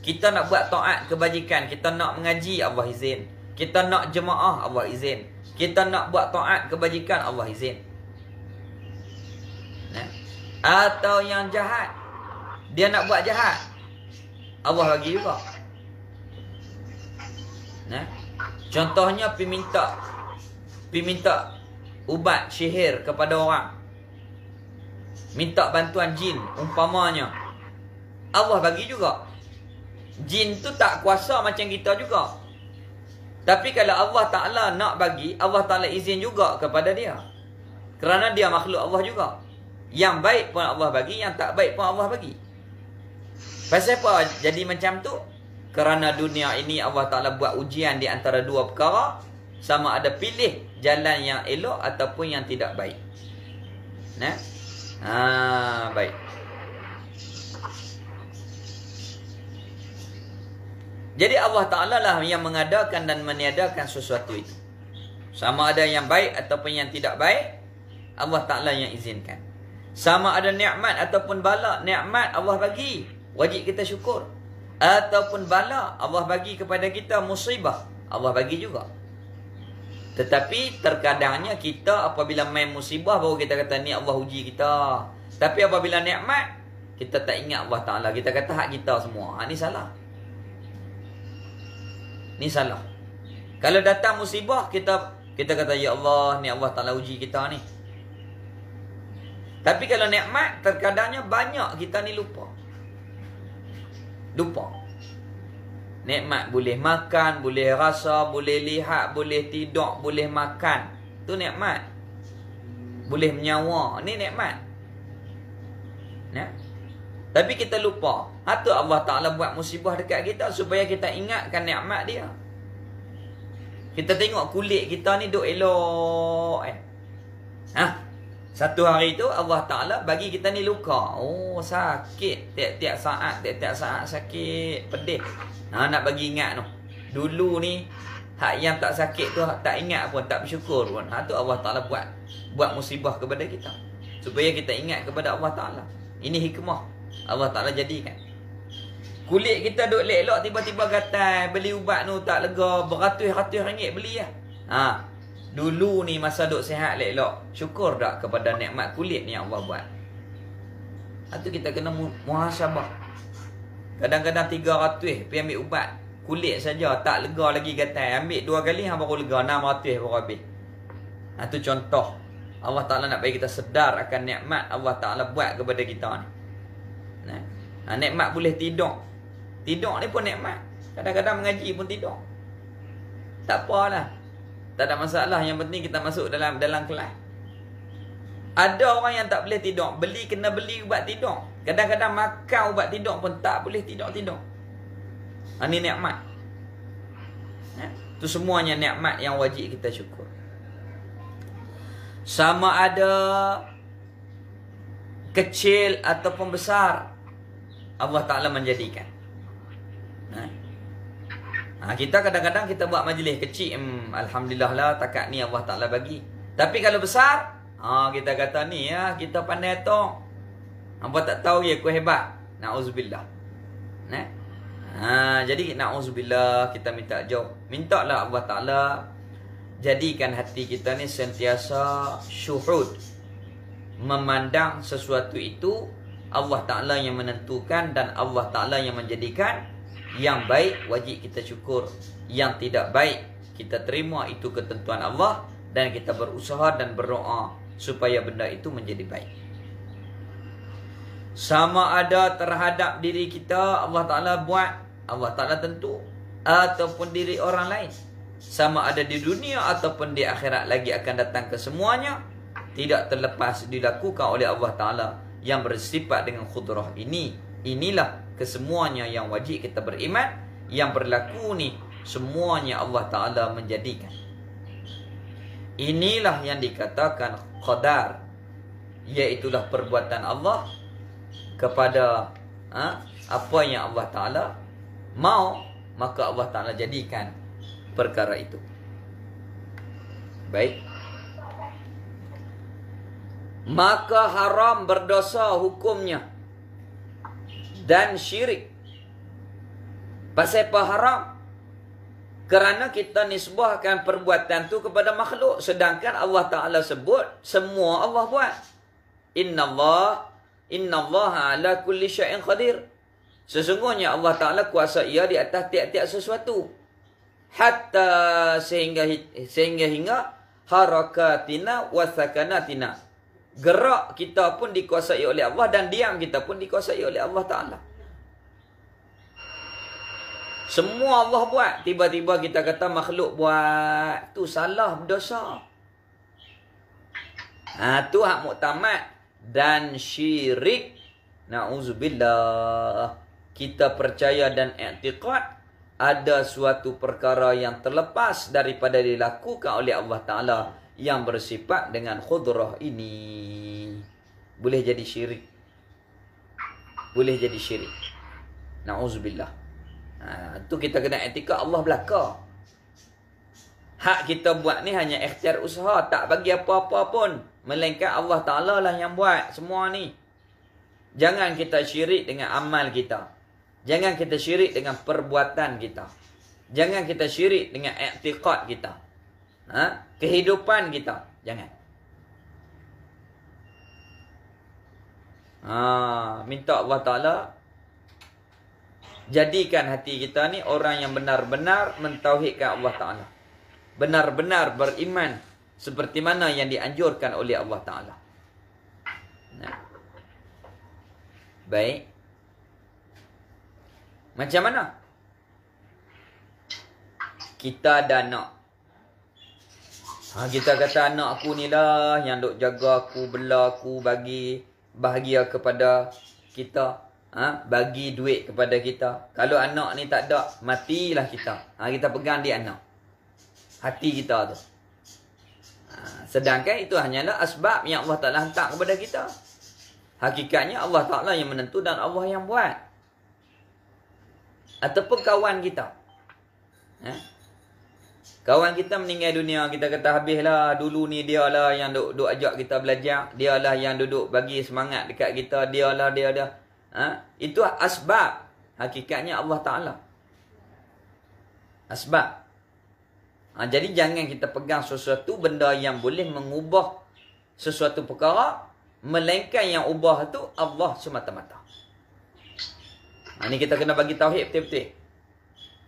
Kita nak buat taat kebajikan, kita nak mengaji, Allah izin. Kita nak jemaah, Allah izin. Kita nak buat taat kebajikan, Allah izin. Nah, atau yang jahat, dia nak buat jahat, Allah bagi juga. Nah, contohnya pergi minta ubat sihir kepada orang, minta bantuan jin umpamanya, Allah bagi juga. Jin tu tak kuasa macam kita juga. Tapi kalau Allah Ta'ala nak bagi, Allah Ta'ala izin juga kepada dia. Kerana dia makhluk Allah juga. Yang baik pun Allah bagi, yang tak baik pun Allah bagi. Pasal apa jadi macam tu? Kerana dunia ini Allah Ta'ala buat ujian di antara dua perkara. Sama ada pilih jalan yang elok ataupun yang tidak baik. Nah, baik. Jadi Allah Ta'ala lah yang mengadakan dan meniadakan sesuatu itu. Sama ada yang baik ataupun yang tidak baik, Allah Ta'ala yang izinkan. Sama ada nikmat ataupun bala. Nikmat Allah bagi, wajib kita syukur. Ataupun bala, Allah bagi kepada kita musibah, Allah bagi juga. Tetapi terkadangnya kita apabila main musibah baru kita kata ni Allah uji kita. Tapi apabila nikmat, kita tak ingat Allah Ta'ala. Kita kata hak kita semua. Ni salah. Ni salah. Kalau datang musibah, kita kata ya Allah, ni Allah Ta'ala uji kita ni. Tapi kalau nikmat, terkadangnya banyak kita ni lupa. Lupa. Nikmat boleh makan, boleh rasa, boleh lihat, boleh tidur, boleh makan. Tu nikmat. Boleh menyawa. Ni nikmat. Nah. Tapi kita lupa. Itu Allah Ta'ala buat musibah dekat kita supaya kita ingatkan nikmat dia. Kita tengok kulit kita ni duk elok. Satu hari tu Allah Ta'ala bagi kita ni luka. Oh, sakit. Tiap-tiap saat sakit. Pedih. Nak bagi ingat tu. Dulu ni, hak yang tak sakit tu tak ingat pun, tak bersyukur pun. Tu Allah Ta'ala buat musibah kepada kita. Supaya kita ingat kepada Allah Ta'ala. Ini hikmah Allah Ta'ala jadikan. Kulit kita duk elok, tiba-tiba gatal. Beli ubat tu tak lega. Beratus-ratus ringgit beli lah. Dulu ni masa duk sihat elok, syukur tak kepada nikmat kulit ni yang Allah buat. Itu kita kena muhasabah. Kadang-kadang 300 pergi ambil ubat kulit saja tak lega lagi gatal. Ambil 2 kali hang baru lega, 600 baru habis. Itu contoh Allah Ta'ala nak bagi kita sedar akan nikmat Allah Ta'ala buat kepada kita ni. Nikmat boleh tidur. Tidur ni pun nikmat. Kadang-kadang mengaji pun tidur. Tak apalah. Tak ada masalah. Yang penting kita masuk dalam kelas. Ada orang yang tak boleh tidur. Kena beli ubat tidur. Kadang-kadang makan ubat tidur pun tak boleh tidur-tidur. Ini nikmat. Itu semuanya nikmat yang wajib kita syukur. Sama ada kecil ataupun besar, Allah Ta'ala menjadikan. Kita kadang-kadang kita buat majlis kecil, alhamdulillah lah takat ni Allah Ta'ala bagi. Tapi kalau besar, kita kata ni ya, kita pandai tu. Apa tak tahu ya, aku hebat. Na'udzubillah. Jadi na'udzubillah, kita minta jauh. Mintalah Allah Ta'ala jadikan hati kita ni sentiasa syuhud. Memandang sesuatu itu Allah Ta'ala yang menentukan dan Allah Ta'ala yang menjadikan. Yang baik wajib kita syukur. Yang tidak baik kita terima itu ketentuan Allah. Dan kita berusaha dan berdoa supaya benda itu menjadi baik. Sama ada terhadap diri kita Allah Ta'ala buat, Allah Ta'ala tentu. Ataupun diri orang lain. Sama ada di dunia ataupun di akhirat lagi akan datang kesemuanya. Tidak terlepas dilakukan oleh Allah Ta'ala yang bersifat dengan khudrah ini. Inilah kesemuanya yang wajib kita beriman. Yang berlaku ni semuanya Allah Ta'ala menjadikan. Inilah yang dikatakan qadar. Iaitulah perbuatan Allah kepada apa yang Allah Ta'ala mau. Maka Allah Ta'ala jadikan perkara itu. Baik. Maka haram berdosa hukumnya. Dan syirik. Pasal apa haram? Kerana kita nisbahkan perbuatan tu kepada makhluk. Sedangkan Allah Ta'ala sebut semua Allah buat. Inna Allah ala kulli syai'in qadir. Sesungguhnya Allah Ta'ala kuasa ia di atas tiap-tiap sesuatu. Hatta sehingga harakatina wa sakanatina. Gerak kita pun dikuasai oleh Allah dan diam kita pun dikuasai oleh Allah Ta'ala. Semua Allah buat. Tiba-tiba kita kata makhluk buat. Tu salah, berdosa. Tu hak muktamad. Dan syirik. Na'udzubillah. Kita percaya dan i'tiqad. Ada suatu perkara yang terlepas daripada dilakukan oleh Allah Ta'ala. Yang bersifat dengan khudrah ini. Boleh jadi syirik. Boleh jadi syirik. Na'udzubillah. Tu kita kena etika Allah belaka. Hak kita buat ni hanya ikhtiar usaha, tak bagi apa-apa pun, melainkan Allah Ta'ala lah yang buat semua ni. Jangan kita syirik dengan amal kita. Jangan kita syirik dengan perbuatan kita. Jangan kita syirik dengan i'tiqad kita. Kehidupan kita. Jangan. Minta Allah Ta'ala jadikan hati kita ni orang yang benar-benar mentauhidkan Allah Ta'ala. Benar-benar beriman seperti mana yang dianjurkan oleh Allah Ta'ala. Baik. Macam mana? Kita ada anak. Kita kata anak aku ni lah yang duk jaga aku, bela aku, bagi bahagia kepada kita. Bagi duit kepada kita. Kalau anak ni tak ada, matilah kita. Kita pegang dia anak. Hati kita tu. Sedangkan itu hanyalah asbab yang Allah Ta'ala hantar kepada kita. Hakikatnya Allah Ta'ala yang menentu dan Allah yang buat. Ataupun kawan kita. Kawan kita meninggal dunia, kita kata habislah, dulu ni dia lah yang duk ajak kita belajar. Dia lah yang duduk bagi semangat dekat kita. Dia lah, dia. Itu asbab. Hakikatnya Allah Ta'ala. Asbab. Jadi jangan kita pegang sesuatu benda yang boleh mengubah sesuatu perkara, melainkan yang ubah tu Allah semata-mata. Ini kita kena bagi tauhid betul-betul.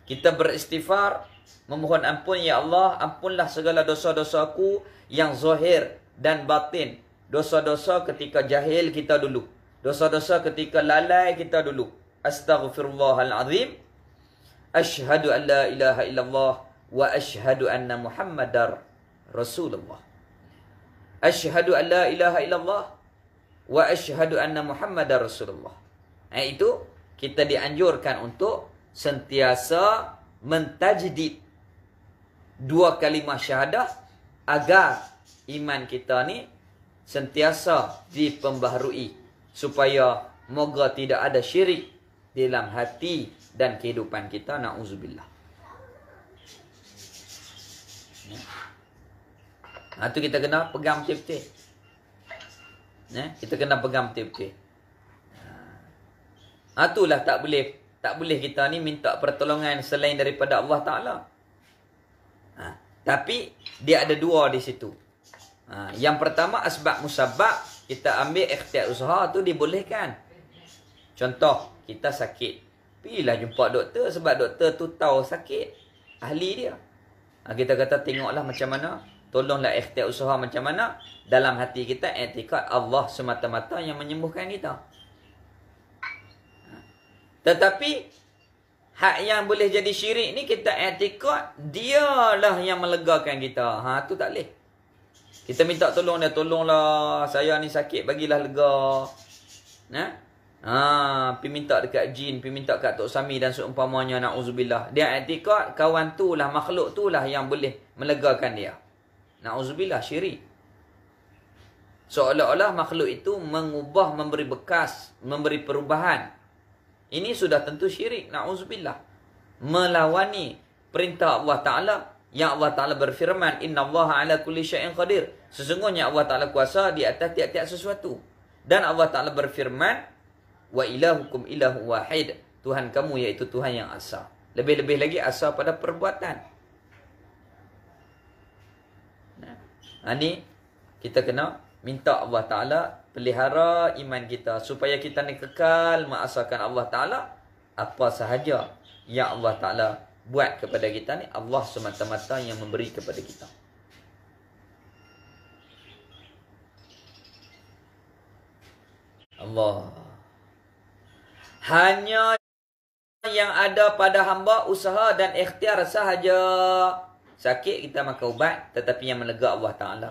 Kita beristighfar, memohon ampun, ya Allah, ampunlah segala dosa-dosa aku yang zahir dan batin. Dosa-dosa ketika jahil kita dulu. Dosa-dosa ketika lalai kita dulu. Astaghfirullahalazim. Asyhadu an la ilaha illallah wa asyhadu anna Muhammadar Rasulullah. Asyhadu an la ilaha illallah wa asyhadu anna Muhammadar Rasulullah. Itu kita dianjurkan untuk sentiasa mentajdid dua kalimah syahadah agar iman kita ni sentiasa dipembaharui supaya moga tidak ada syirik dalam hati dan kehidupan kita. Na'udzubillah. Itu kita kena pegang betul-betul. Kita kena pegang betul-betul. Itulah tak boleh kita ni minta pertolongan selain daripada Allah Ta'ala. Tapi dia ada dua di situ. Yang pertama asbab musabab, kita ambil ikhtiar usaha tu dibolehkan. Contoh, kita sakit, pergilah jumpa doktor sebab doktor tu tahu sakit, ahli dia. Kita kata tengoklah macam mana, tolonglah ikhtiar usaha macam mana dalam hati kita i'tikad Allah semata-mata yang menyembuhkan kita. Tetapi hak yang boleh jadi syirik ni kita i'tikad dialah yang melegakan kita. Tu tak boleh. Kita minta tolong dia, tolonglah saya ni sakit, bagilah lega. Pergi minta dekat jin, pergi minta kat Tok Sami dan seumpamanya, na'udzubillah. Dia i'tikad kawan tu lah, makhluk tu lah yang boleh melegakan dia. Na'udzubillah, syirik. Seolah-olah makhluk itu mengubah, memberi bekas, memberi perubahan. Ini sudah tentu syirik, na'udzubillah. Melawani perintah Allah Ta'ala yang Allah Ta'ala berfirman, innallaha ala kulli syai'in qadir. Sesungguhnya Allah Ta'ala kuasa di atas tiap-tiap sesuatu. Dan Allah Ta'ala berfirman, wa ilahukum ilahu wahid. Tuhan kamu iaitu Tuhan yang asa. Lebih-lebih lagi asa pada perbuatan. Ini kita kena minta Allah Ta'ala pelihara iman kita supaya kita ni kekal mengasakan Allah Ta'ala. Apa sahaja yang Allah Ta'ala buat kepada kita ni, Allah semata-mata yang memberi kepada kita. Allah. Hanya yang ada pada hamba usaha dan ikhtiar sahaja. Sakit kita makan ubat, tetapi yang melega Allah Ta'ala.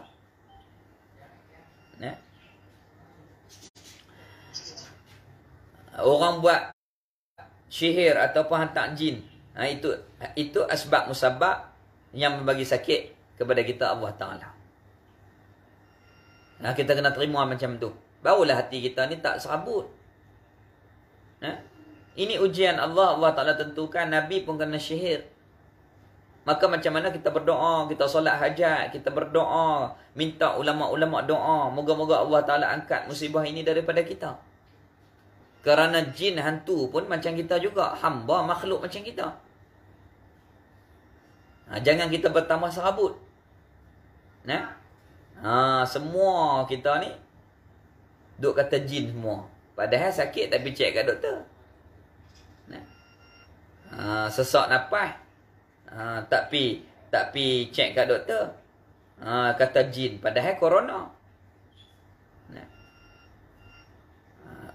Orang buat sihir ataupun hantar jin, itu asbab musabab yang membagi sakit kepada kita Allah Ta'ala. Kita kena terima macam tu. Barulah hati kita ni tak serabut. Ini ujian Allah. Allah Ta'ala tentukan. Nabi pun kena syihir. Maka macam mana kita berdoa, kita solat hajat, kita berdoa, minta ulama-ulama doa. Moga-moga Allah Ta'ala angkat musibah ini daripada kita. Kerana jin hantu pun macam kita juga. Hamba makhluk macam kita. Jangan kita bertambah serabut. Semua kita ni duk kata jin semua. Padahal sakit tapi cek kat doktor. Sesak nafas. Tapi cek kat doktor. Kata jin. Padahal corona.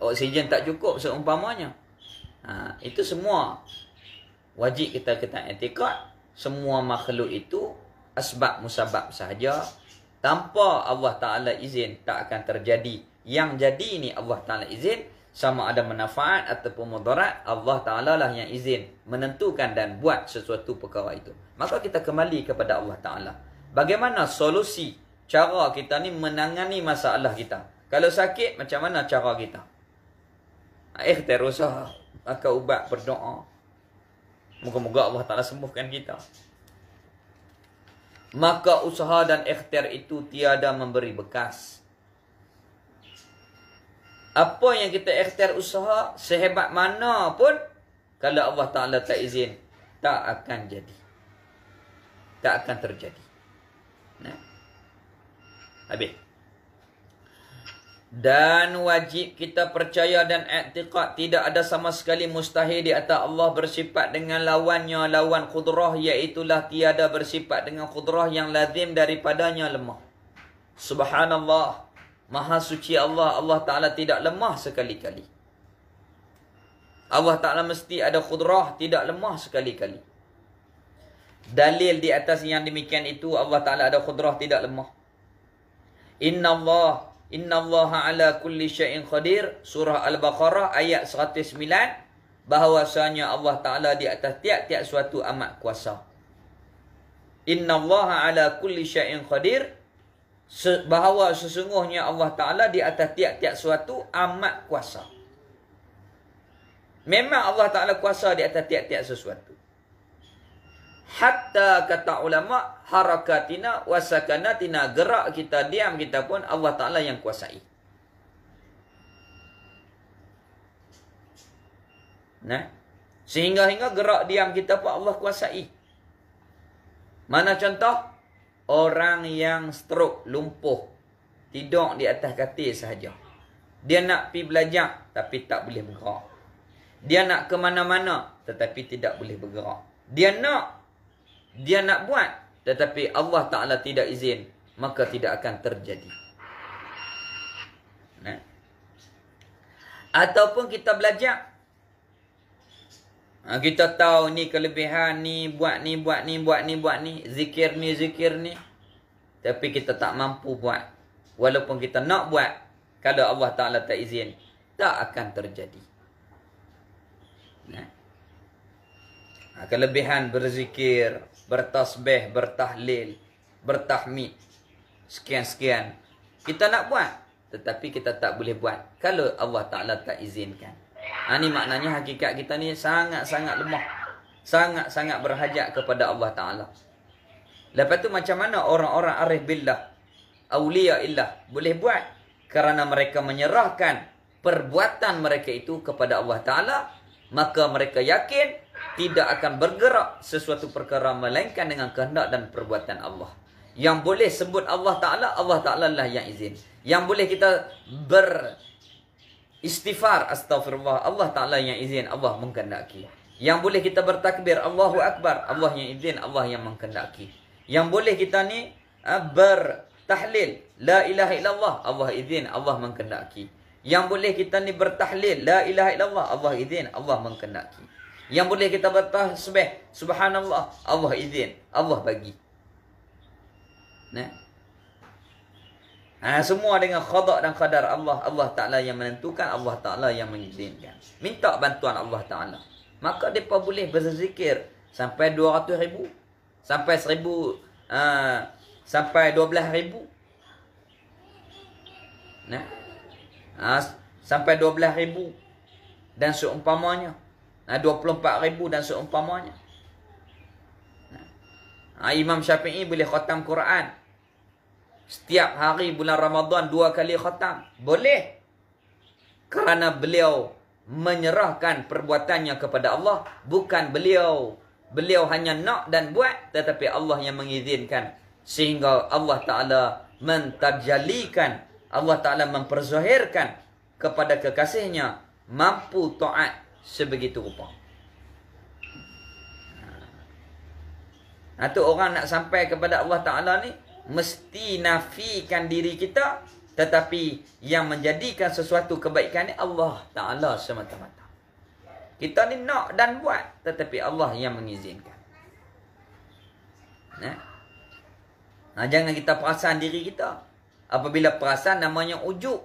Oksigen tak cukup seumpamanya. Itu semua wajib kita i'tikad. Semua makhluk itu asbab musabab sahaja. Tanpa Allah Ta'ala izin tak akan terjadi. Yang jadi ni Allah Ta'ala izin. Sama ada manfaat ataupun mudarat, Allah Ta'ala lah yang izin menentukan dan buat sesuatu perkara itu. Maka kita kembali kepada Allah Ta'ala. Bagaimana solusi cara kita ni menangani masalah kita? Kalau sakit, macam mana cara kita? Ikhtiar usaha, maka ubat berdoa. Moga-moga Allah Ta'ala sembuhkan kita. Maka usaha dan ikhtiar itu tiada memberi bekas. Apa yang kita ikhtiar usaha, sehebat mana pun, kalau Allah Ta'ala tak izin, tak akan jadi. Tak akan terjadi. Habis. Dan wajib kita percaya dan i'tiqad tidak ada sama sekali mustahil di atas Allah bersifat dengan lawannya, lawan qudrah, iaitulah tiada bersifat dengan qudrah yang lazim daripadanya lemah. Subhanallah. Maha suci Allah. Allah Ta'ala tidak lemah sekali-kali. Allah Ta'ala mesti ada qudrah, tidak lemah sekali-kali. Dalil di atas yang demikian itu, Allah Ta'ala ada qudrah, tidak lemah. Inna Allaha ala kulli syai'in qadir. Surah Al-Baqarah ayat 109. Bahawasanya Allah Ta'ala di atas tiap-tiap suatu amat kuasa. Inna Allaha ala kulli syai'in qadir. Bahawa sesungguhnya Allah Ta'ala di atas tiap-tiap suatu amat kuasa. Memang Allah Ta'ala kuasa di atas tiap-tiap sesuatu. Hatta kata ulama, harakatina wasakanatina, gerak kita, diam kita pun Allah Ta'ala yang kuasai. Sehingga gerak diam kita pun Allah kuasai. Mana contoh? Orang yang stroke, lumpuh, tidur di atas katil sahaja. Dia nak pergi belajar, tapi tak boleh bergerak. Dia nak ke mana-mana, tetapi tidak boleh bergerak. Dia nak buat, tetapi Allah Ta'ala tidak izin, maka tidak akan terjadi. Ataupun kita belajar, kita tahu ni kelebihan ni, buat ni, zikir ni. Tapi kita tak mampu buat. Walaupun kita nak buat, kalau Allah Ta'ala tak izin, tak akan terjadi. Kelebihan berzikir, bertasbih, bertahlil, bertahmid, sekian-sekian. Kita nak buat, tetapi kita tak boleh buat kalau Allah Ta'ala tak izinkan. Ini maknanya hakikat kita ni sangat-sangat lemah. Sangat-sangat berhajat kepada Allah Ta'ala. Lepas tu macam mana orang-orang arif billah, awliya illah boleh buat? Kerana mereka menyerahkan perbuatan mereka itu kepada Allah Ta'ala. Maka mereka yakin tidak akan bergerak sesuatu perkara melainkan dengan kehendak dan perbuatan Allah. Yang boleh sebut Allah Ta'ala lah yang izin. Yang boleh kita beristighfar, astaghfirullah, Allah Ta'ala yang izin, Allah mengkehendaki. Yang boleh kita bertakbir, Allahu Akbar, Allah yang izin, Allah yang mengkehendaki. Yang boleh kita ni bertahlil, la ilaha illallah, Allah izin, Allah mengkehendaki. Yang boleh kita ni bertahlil, la ilaha illallah, Allah izin, Allah mengkehendaki. Yang boleh kita bertasbih, subhanallah, Allah izin, Allah bagi. Semua dengan qada dan qadar Allah. Allah Ta'ala yang menentukan, Allah Ta'ala yang mengizinkan. Minta bantuan Allah Ta'ala. Maka mereka boleh berzikir sampai 200,000, sampai 1,000, sampai 12,000. Sampai 12,000 dan seumpamanya. 24,000 dan seumpamanya. Imam Syafi'i boleh khatam Quran setiap hari bulan Ramadan 2 kali khatam. Boleh. Kerana beliau menyerahkan perbuatannya kepada Allah. Bukan beliau hanya nak dan buat, tetapi Allah yang mengizinkan. Sehingga Allah Ta'ala mentajalikan, Allah Ta'ala memperzahirkan kepada kekasihnya mampu taat sebegitu rupa. Tu orang nak sampai kepada Allah Ta'ala ni mesti nafikan diri kita, tetapi yang menjadikan sesuatu kebaikan ni Allah Ta'ala semata-mata. Kita ni nak dan buat, tetapi Allah yang mengizinkan. Jangan kita perasan diri kita. Apabila perasan namanya ujub.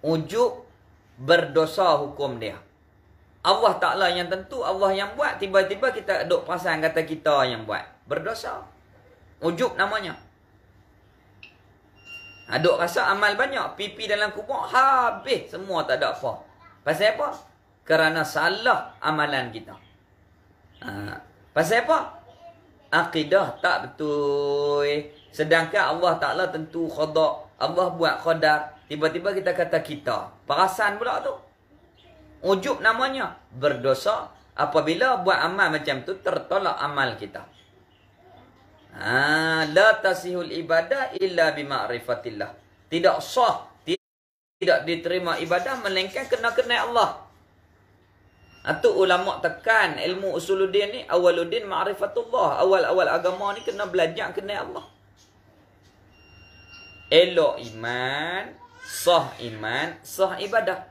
Ujub berdosa hukum dia. Allah Ta'ala yang tentu, Allah yang buat. Tiba-tiba kita duk perasan kata kita yang buat. Berdosa. Ujub namanya. Duk rasa amal banyak. Pipi dalam kubur habis. Semua tak ada apa. Pasal apa? Kerana salah amalan kita. Pasal apa? Akidah tak betul. Sedangkan Allah Ta'ala tentu qada. Allah buat qadar. Tiba-tiba kita kata kita. Perasan pula tu. Ujub namanya. Berdosa. Apabila buat amal macam tu, tertolak amal kita. La tasihul ibadah illa bima'rifatillah. Tidak sah. Tidak diterima ibadah melainkan kena kenal Allah. Tu ulama tekan ilmu usuluddin ni. Awaluddin ma'rifatullah. Awal-awal agama ni kena belajar kenal Allah. Elok iman, sah ibadah.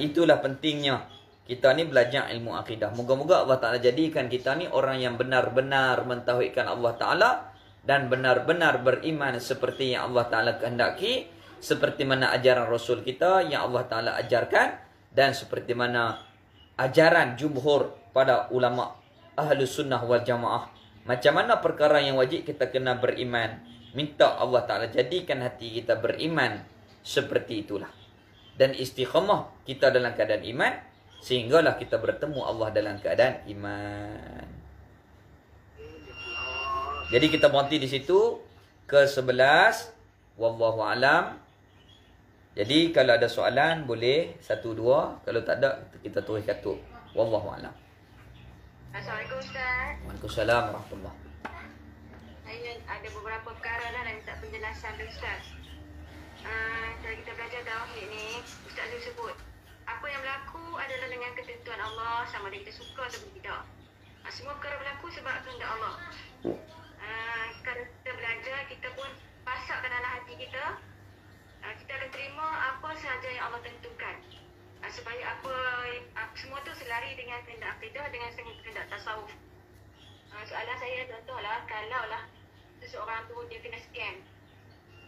Itulah pentingnya kita ni belajar ilmu akidah. Moga-moga Allah Ta'ala jadikan kita ni orang yang benar-benar mentauhidkan Allah Ta'ala dan benar-benar beriman seperti yang Allah Ta'ala kehendaki, seperti mana ajaran Rasul kita yang Allah Ta'ala ajarkan, dan seperti mana ajaran jumhur pada ulama Ahlus Sunnah wal Jamaah. Macam mana perkara yang wajib kita kena beriman. Minta Allah Ta'ala jadikan hati kita beriman seperti itulah. Dan istiqamah kita dalam keadaan iman, sehinggalah kita bertemu Allah dalam keadaan iman. Jadi kita berhenti di situ. Ke-11. Wallahu alam. Jadi kalau ada soalan boleh 1, 2. Kalau tak ada kita tulis katuk. Wallahu alam. Assalamualaikum Ustaz. Waalaikumsalam warahmatullahi. Saya ada beberapa perkara lah nak minta penjelasan dari Ustaz. Kalau kita belajar tauhid ni, Ustaz Zul sebut apa yang berlaku adalah dengan ketentuan Allah, sama ada kita suka atau tidak. Semua perkara berlaku sebab kehendak Allah. Kalau kita belajar, kita pun pasakkan dalam hati kita, kita akan terima apa sahaja yang Allah tentukan. Supaya semua tu selari dengan kehendak akidah, dengan kehendak tasawuf. Soalan saya contohlah, kalau lah seseorang tu dia kena scam.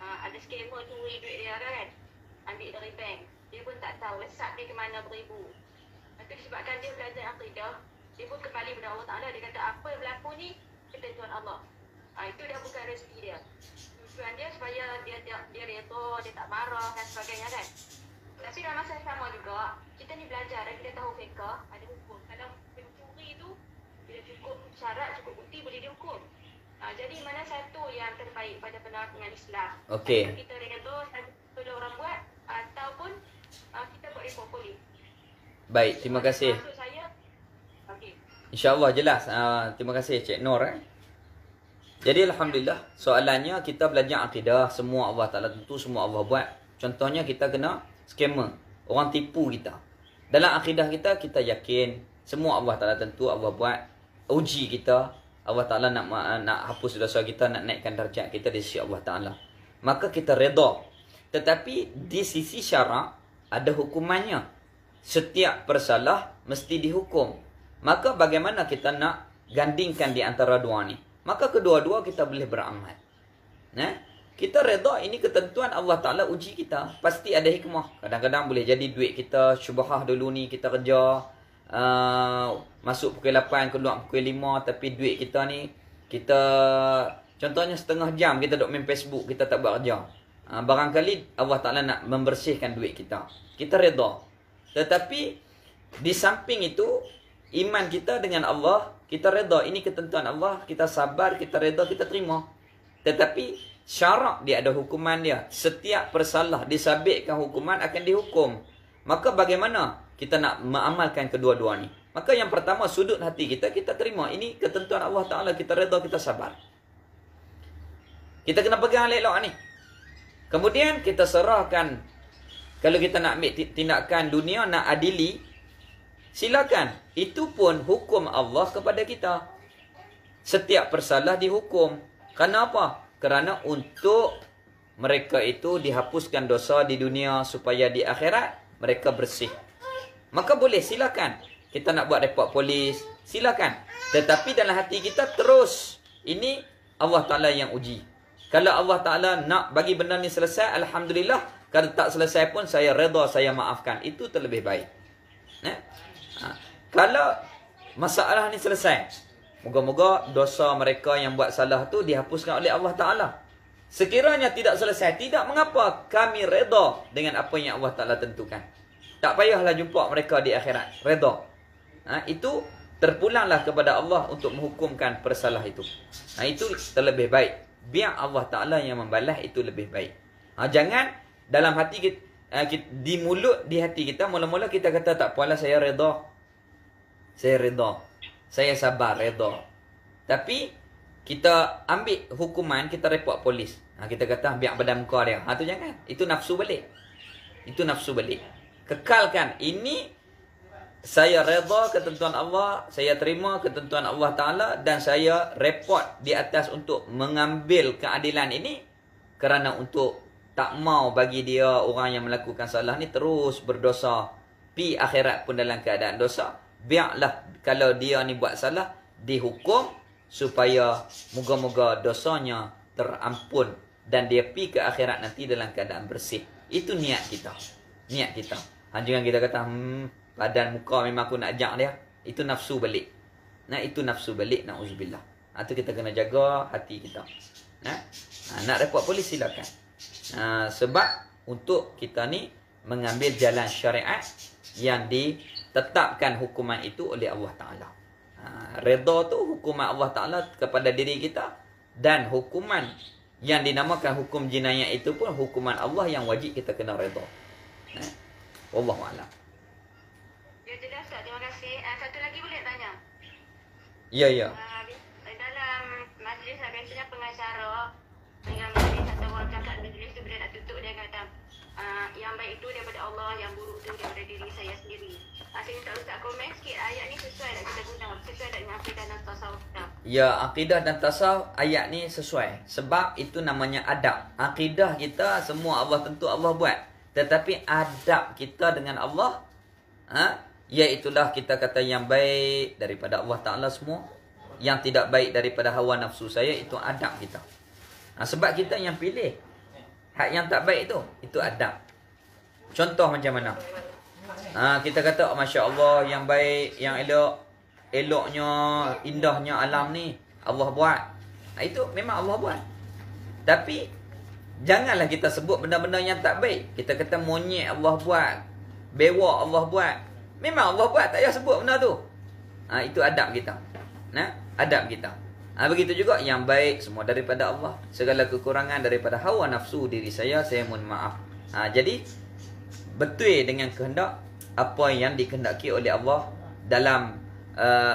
Ada scammer tu duit dia kan, ambil dari bank. Dia pun tak tahu lesat dia ke mana beribu. Itu disebabkan dia belajar akidah, dia pun kembali kepada Allah Ta'ala. Dia kata apa yang berlaku ni ketentuan Allah. Itu dah bukan rezeki dia. Tujuan dia supaya dia redha, dia tak marah dan sebagainya kan. Tapi dalam masa yang sama juga, kita ni belajar dan kita tahu fiqah, ada hukum. Kalau pencuri tu, bila cukup syarat, cukup bukti, boleh dihukum. Jadi mana satu yang terbaik pada penerapan Islam? Okey. Kita redha, satu orang buat, ataupun kita buat report polis. Baik, terima kasih. Maksud saya, okey. InsyaAllah jelas. Terima kasih Cik Nur. Jadi Alhamdulillah, soalannya kita belajar akidah, semua Allah Ta'ala tentu, semua Allah buat. Contohnya kita kena scammer, orang tipu kita. Dalam akidah kita, kita yakin semua Allah Ta'ala tentu, Allah buat. Uji kita, Allah Ta'ala nak hapus dosa kita, nak naikkan darjat kita di sisi Allah Ta'ala. Maka kita redha. Tetapi di sisi syarak ada hukumannya. Setiap bersalah mesti dihukum. Maka bagaimana kita nak gandingkan di antara dua ni? Maka kedua-dua kita boleh beramal. Kita redha, ini ketentuan Allah Ta'ala uji kita. Pasti ada hikmah. Kadang-kadang boleh jadi duit kita syubhah dulu ni kita kerja. Masuk pukul 8, keluar pukul 5. Tapi duit kita ni, kita contohnya setengah jam kita duduk main Facebook, kita tak buat kerja. Barangkali Allah Ta'ala nak membersihkan duit kita. Kita redha. Tetapi Di samping itu, iman kita dengan Allah, kita reda. Ini ketentuan Allah, kita sabar, kita reda, kita terima. Tetapi syarak dia ada hukuman dia. Setiap persalah disabitkan hukuman akan dihukum. Maka bagaimana kita nak mengamalkan kedua-dua ni? Maka yang pertama, sudut hati kita, kita terima. Ini ketentuan Allah Ta'ala, kita reda, kita sabar. Kita kena pegang elok ni. Kemudian kita serahkan. Kalau kita nak ambil tindakan dunia, nak adili, silakan. Itu pun hukum Allah kepada kita. Setiap persalah dihukum. Kerana apa? Kerana untuk mereka itu dihapuskan dosa di dunia supaya di akhirat mereka bersih. Maka boleh, silakan. Kita nak buat report polis, silakan. Tetapi dalam hati kita terus, ini Allah Ta'ala yang uji. Kalau Allah Ta'ala nak bagi benda ni selesai, Alhamdulillah. Kalau tak selesai pun, saya reda, saya maafkan. Itu terlebih baik. Kalau masalah ni selesai, moga-moga dosa mereka yang buat salah tu dihapuskan oleh Allah Ta'ala. Sekiranya tidak selesai, tidak mengapa, kami reda dengan apa yang Allah Ta'ala tentukan. Tak payahlah jumpa mereka di akhirat. Reda. Itu terpulanglah kepada Allah untuk menghukumkan persalah itu. Itu terlebih baik. Biar Allah Ta'ala yang membalas, itu lebih baik. Jangan dalam hati kita, di mulut, di hati kita, mula-mula kita kata tak apalah, saya reda. Saya reda. Saya sabar, reda. Tapi kita ambil hukuman, kita report polis. Kita kata biar badan muka dia. Tu jangan. Itu nafsu balik. Itu nafsu balik. Kekalkan. Ini saya reda ketentuan Allah, saya terima ketentuan Allah Ta'ala, dan saya report di atas untuk mengambil keadilan ini, kerana untuk tak mau bagi dia orang yang melakukan salah ni terus berdosa, pi akhirat pun dalam keadaan dosa. Biarlah kalau dia ni buat salah, dihukum supaya moga-moga dosanya terampun dan dia pi ke akhirat nanti dalam keadaan bersih. Itu niat kita. Niat kita. Jangan kita kata badan muka memang aku nak ajak dia. Itu nafsu balik. Itu nafsu balik, na'udzubillah. Itu kita kena jaga hati kita. Nak report polis, silakan. Sebab untuk kita ni mengambil jalan syariat yang ditetapkan hukuman itu oleh Allah Ta'ala. Reda tu hukuman Allah Ta'ala kepada diri kita, dan hukuman yang dinamakan hukum jinayah itu pun hukuman Allah yang wajib kita kena reda. Wallahu'alam. Ya, jelas tak? Terima kasih. Satu lagi boleh tanya? Ya, ya. Dalam majlis biasanya pengacara dengan majlis atau orang cakap majlis tu bila nak tutup, dia kata yang baik itu daripada Allah, yang buruk itu daripada diri saya sendiri. Saya minta Ustaz komen sikit, ayat ni sesuai tak kita guna? Sesuai tak dengan akidah dan tasawuf? Ya, akidah dan tasawuf, ayat ni sesuai. Sebab itu namanya adab. Akidah kita semua Allah tentu Allah buat. Tetapi adab kita dengan Allah, iaitulah kita kata yang baik daripada Allah Ta'ala semua. Yang tidak baik daripada hawa nafsu saya, itu adab kita. Sebab kita yang pilih hak yang tak baik itu adab. Contoh macam mana? Kita kata, Masya Allah, yang baik, yang elok, eloknya, indahnya alam ni Allah buat. Itu memang Allah buat. Tapi janganlah kita sebut benda-benda yang tak baik. Kita kata monyet Allah buat, bewak Allah buat. Memang Allah buat, tak payah sebut benda tu. Itu adab kita. Adab kita. Begitu juga yang baik semua daripada Allah. Segala kekurangan daripada hawa nafsu diri saya mohon maaf. Jadi betul dengan kehendak apa yang dikehendaki oleh Allah. Dalam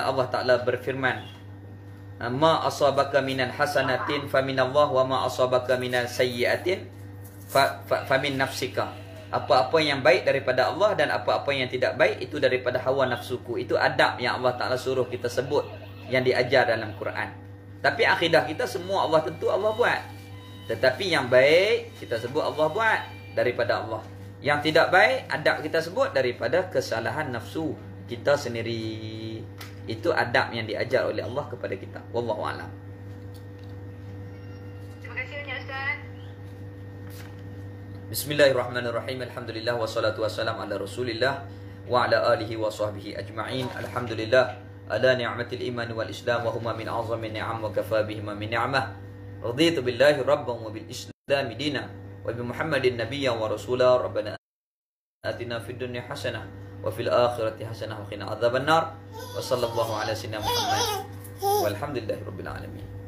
Allah Ta'ala berfirman, ma asabaka minal hasanatin faminallah, wa ma asabaka minal sayyiatin famin nafsika. Apa-apa yang baik daripada Allah dan apa-apa yang tidak baik itu daripada hawa nafsuku. Itu adab yang Allah Ta'ala suruh kita sebut, yang diajar dalam Quran. Tapi akidah kita semua Allah tentu Allah buat. Tetapi yang baik kita sebut Allah buat daripada Allah. Yang tidak baik adab kita sebut daripada kesalahan nafsu kita sendiri. Itu adab yang diajar oleh Allah kepada kita. Wallahu a'lam. Terima kasih banyak Ustaz. Bismillahirrahmanirrahim. Alhamdulillah wassalatu wassalamu ala Rasulillah wa ala alihi wa sahbihi ajma'in. Alhamdulillah ala ni'matil iman wal islam wa huma min a'zami ni'am wa kafa bihima min ni'mah. Raditu billahi rabban wa bil islam dina wa bi Muhammadin nabiyyan wa rasula. Rabbana atina fid dunya hasanah wa fil akhirati hasanah wa qina adzabannar. Wa sallallahu ala sayyidina Muhammad. Walhamdulillahirabbil alamin.